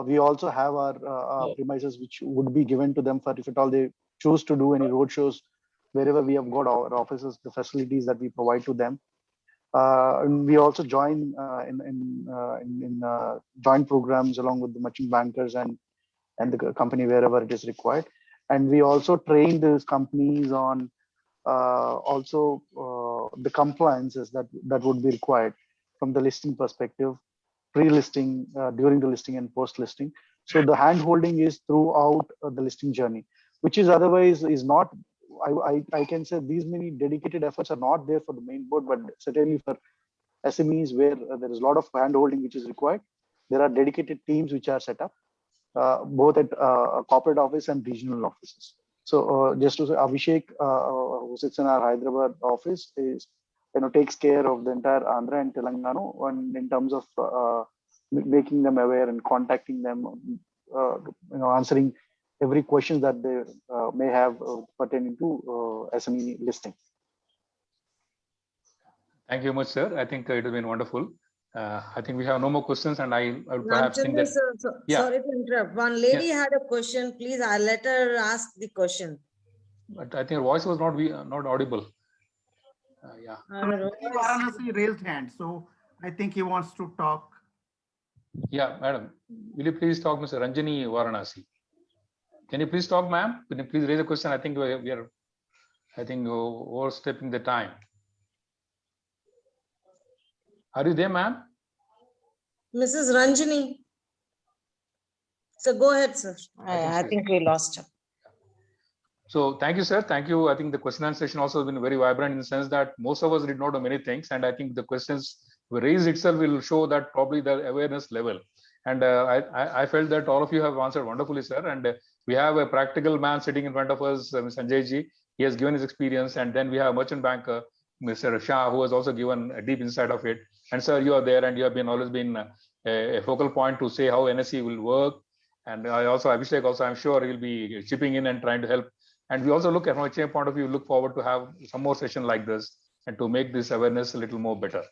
we also have our premises which would be given to them for if at all they choose to do any roadshows. Wherever we have got our offices, the facilities that we provide to them. And we also join in joint programs along with the merchant bankers and the company wherever it is required. And we also train these companies on also the compliances that would be required from the listing perspective, pre-listing, during the listing, and post-listing. So the hand-holding is throughout the listing journey, which is otherwise is not. I can say these many dedicated efforts are not there for the main board, but certainly for SMEs where there is a lot of hand-holding which is required. There are dedicated teams which are set up, both at corporate office and regional offices. So just to say, Abhishek, who sits in our Hyderabad office, is takes care of the entire Andhra and Telangana, and in terms of making them aware and contacting them, answering every question that they may have pertaining to SME listing. Thank you much, sir. I think it has been wonderful. I think we have no more questions, and I would perhaps think that. Sir, sorry to interrupt. One lady had a question. Please, I'll let her ask the question. But I think her voice was not audible. Yeah. Varanasi raised hand, so I think he wants to talk. Yeah, madam. Will you please talk, Mr. Ranjani Varanasi? Can you please talk, ma'am? Can you please raise a question? I think we are overstepping the time. Are you there, ma'am? Mrs. Ranjani. So go ahead, sir. I think we lost her. So thank you, sir. Thank you. I think the question and session also has been very vibrant in the sense that most of us did not know many things. And I think the questions we raised itself will show that probably the awareness level. And I felt that all of you have answered wonderfully, sir. And we have a practical man sitting in front of us, Mr. Sanjay ji. He has given his experience. And then we have a merchant banker, Mr. Shah, who has also given a deep insight of it. And sir, you are there and you have always been a focal point to say how NSE will work. And I also, Abhishek also, I'm sure he'll be chipping in and trying to help. And we also look at from a chain point of view, look forward to have some more session like this and to make this awareness a little more better.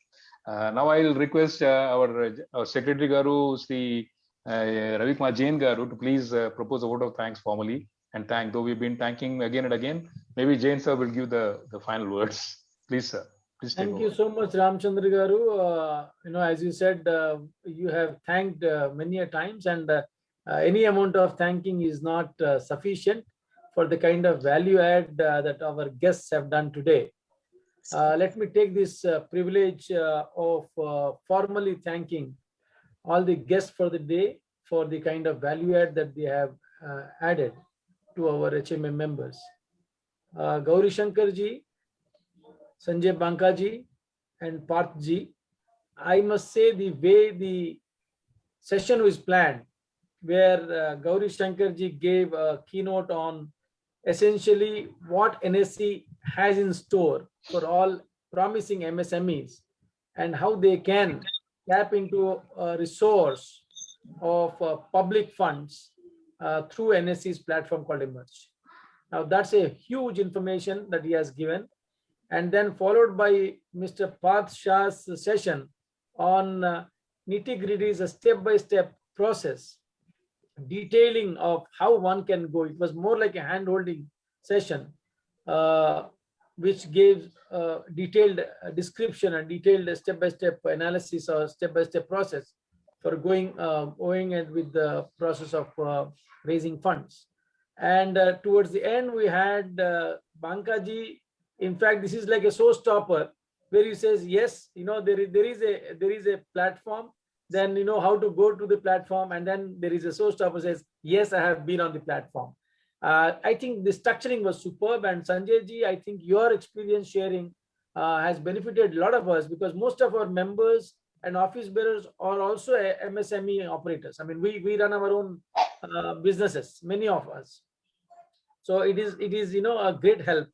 Now I'll request our Secretary Garu, Sri Ravi Kumar Jain Garu, to please propose a vote of thanks formally and thank, though we've been thanking again and again. Maybe Jain sir will give the final words. Please, sir. Please take Thank you so much, Ramchandra Garu. As you said, you have thanked many a times, and any amount of thanking is not sufficient for the kind of value add that our guests have done today. Let me take this privilege of formally thanking all the guests for the day for the kind of value add that they have added to our HMM members. Gauri Shankar ji, Sanjay Bankaji and Parth Ji. I must say the way the session was planned, where Gauri Shankar Ji gave a keynote on essentially what NSE has in store for all promising MSMEs and how they can tap into a resource of public funds through NSE's platform called Emerge. Now that's a huge information that he has given, and then followed by Mr. Parth Shah's session on nitty-gritty, a step-by-step process detailing of how one can go. It was more like a hand-holding session, which gave detailed description and detailed step-by-step analysis or step-by-step process for going and with the process of raising funds. And towards the end, we had Bankaji. In fact, this is like a showstopper where he says, yes, there is a platform, then how to go to the platform, and then there is a showstopper says, yes, I have been on the platform. I think the structuring was superb, and Sanjay Ji, I think your experience sharing has benefited a lot of us, because most of our members and office bearers are also MSME operators. I mean, we run our own businesses, many of us. So it is a great help.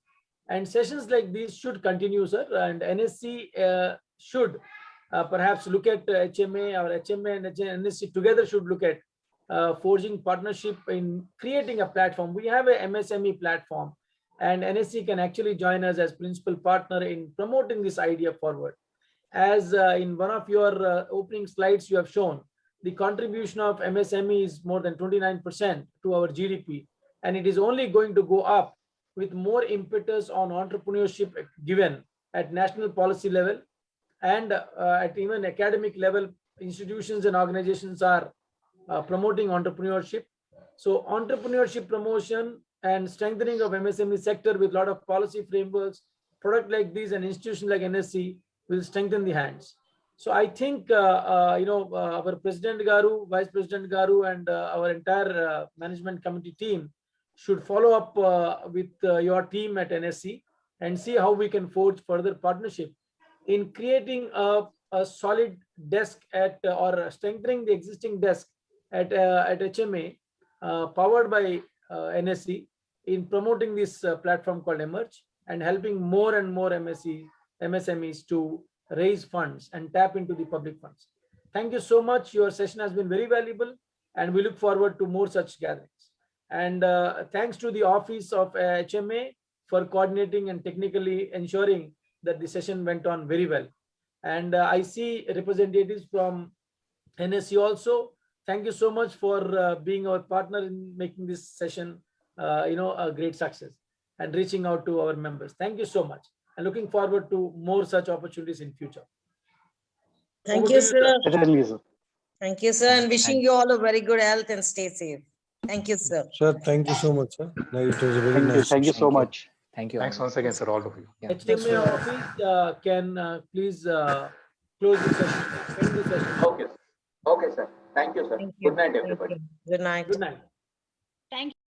And sessions like these should continue, sir. And NSE should perhaps look at HMA, or HMA and NSE together should look at forging partnership in creating a platform. We have a MSME platform, and NSE can actually join us as principal partner in promoting this idea forward. As in one of your opening slides you have shown, the contribution of MSME is more than 29% to our GDP, and it is only going to go up with more impetus on entrepreneurship given at national policy level, and at even academic level. Institutions and organizations are promoting entrepreneurship. So entrepreneurship promotion and strengthening of MSME sector with a lot of policy frameworks, product like these, and institutions like NSE will strengthen the hands. So I think our President Garu, Vice President Garu, and our entire management committee team should follow up with your team at NSE and see how we can forge further partnership in creating a solid desk at or strengthening the existing desk at HMA powered by NSE in promoting this platform called Emerge, and helping more and more MSMEs to raise funds and tap into the public funds. Thank you so much. Your session has been very valuable, and we look forward to more such gatherings. And thanks to the office of HMA for coordinating and technically ensuring that the session went on very well. And I see representatives from NSE also. Thank you so much for being our partner in making this session a great success and reaching out to our members. Thank you so much, and looking forward to more such opportunities in future. Thank you, sir. Thank you, sir, and wishing you all a very good health and stay safe. Thank you, sir. Sir, thank you so much, sir. It was a very nice. Thank you so much. Thank you. Thanks once again, sir, all of you. Yeah. HMA office can please close the session. End the session. Okay. Okay, sir. Thank you, sir. Thank you. Good night, everybody. Good night. Good night. Thank you.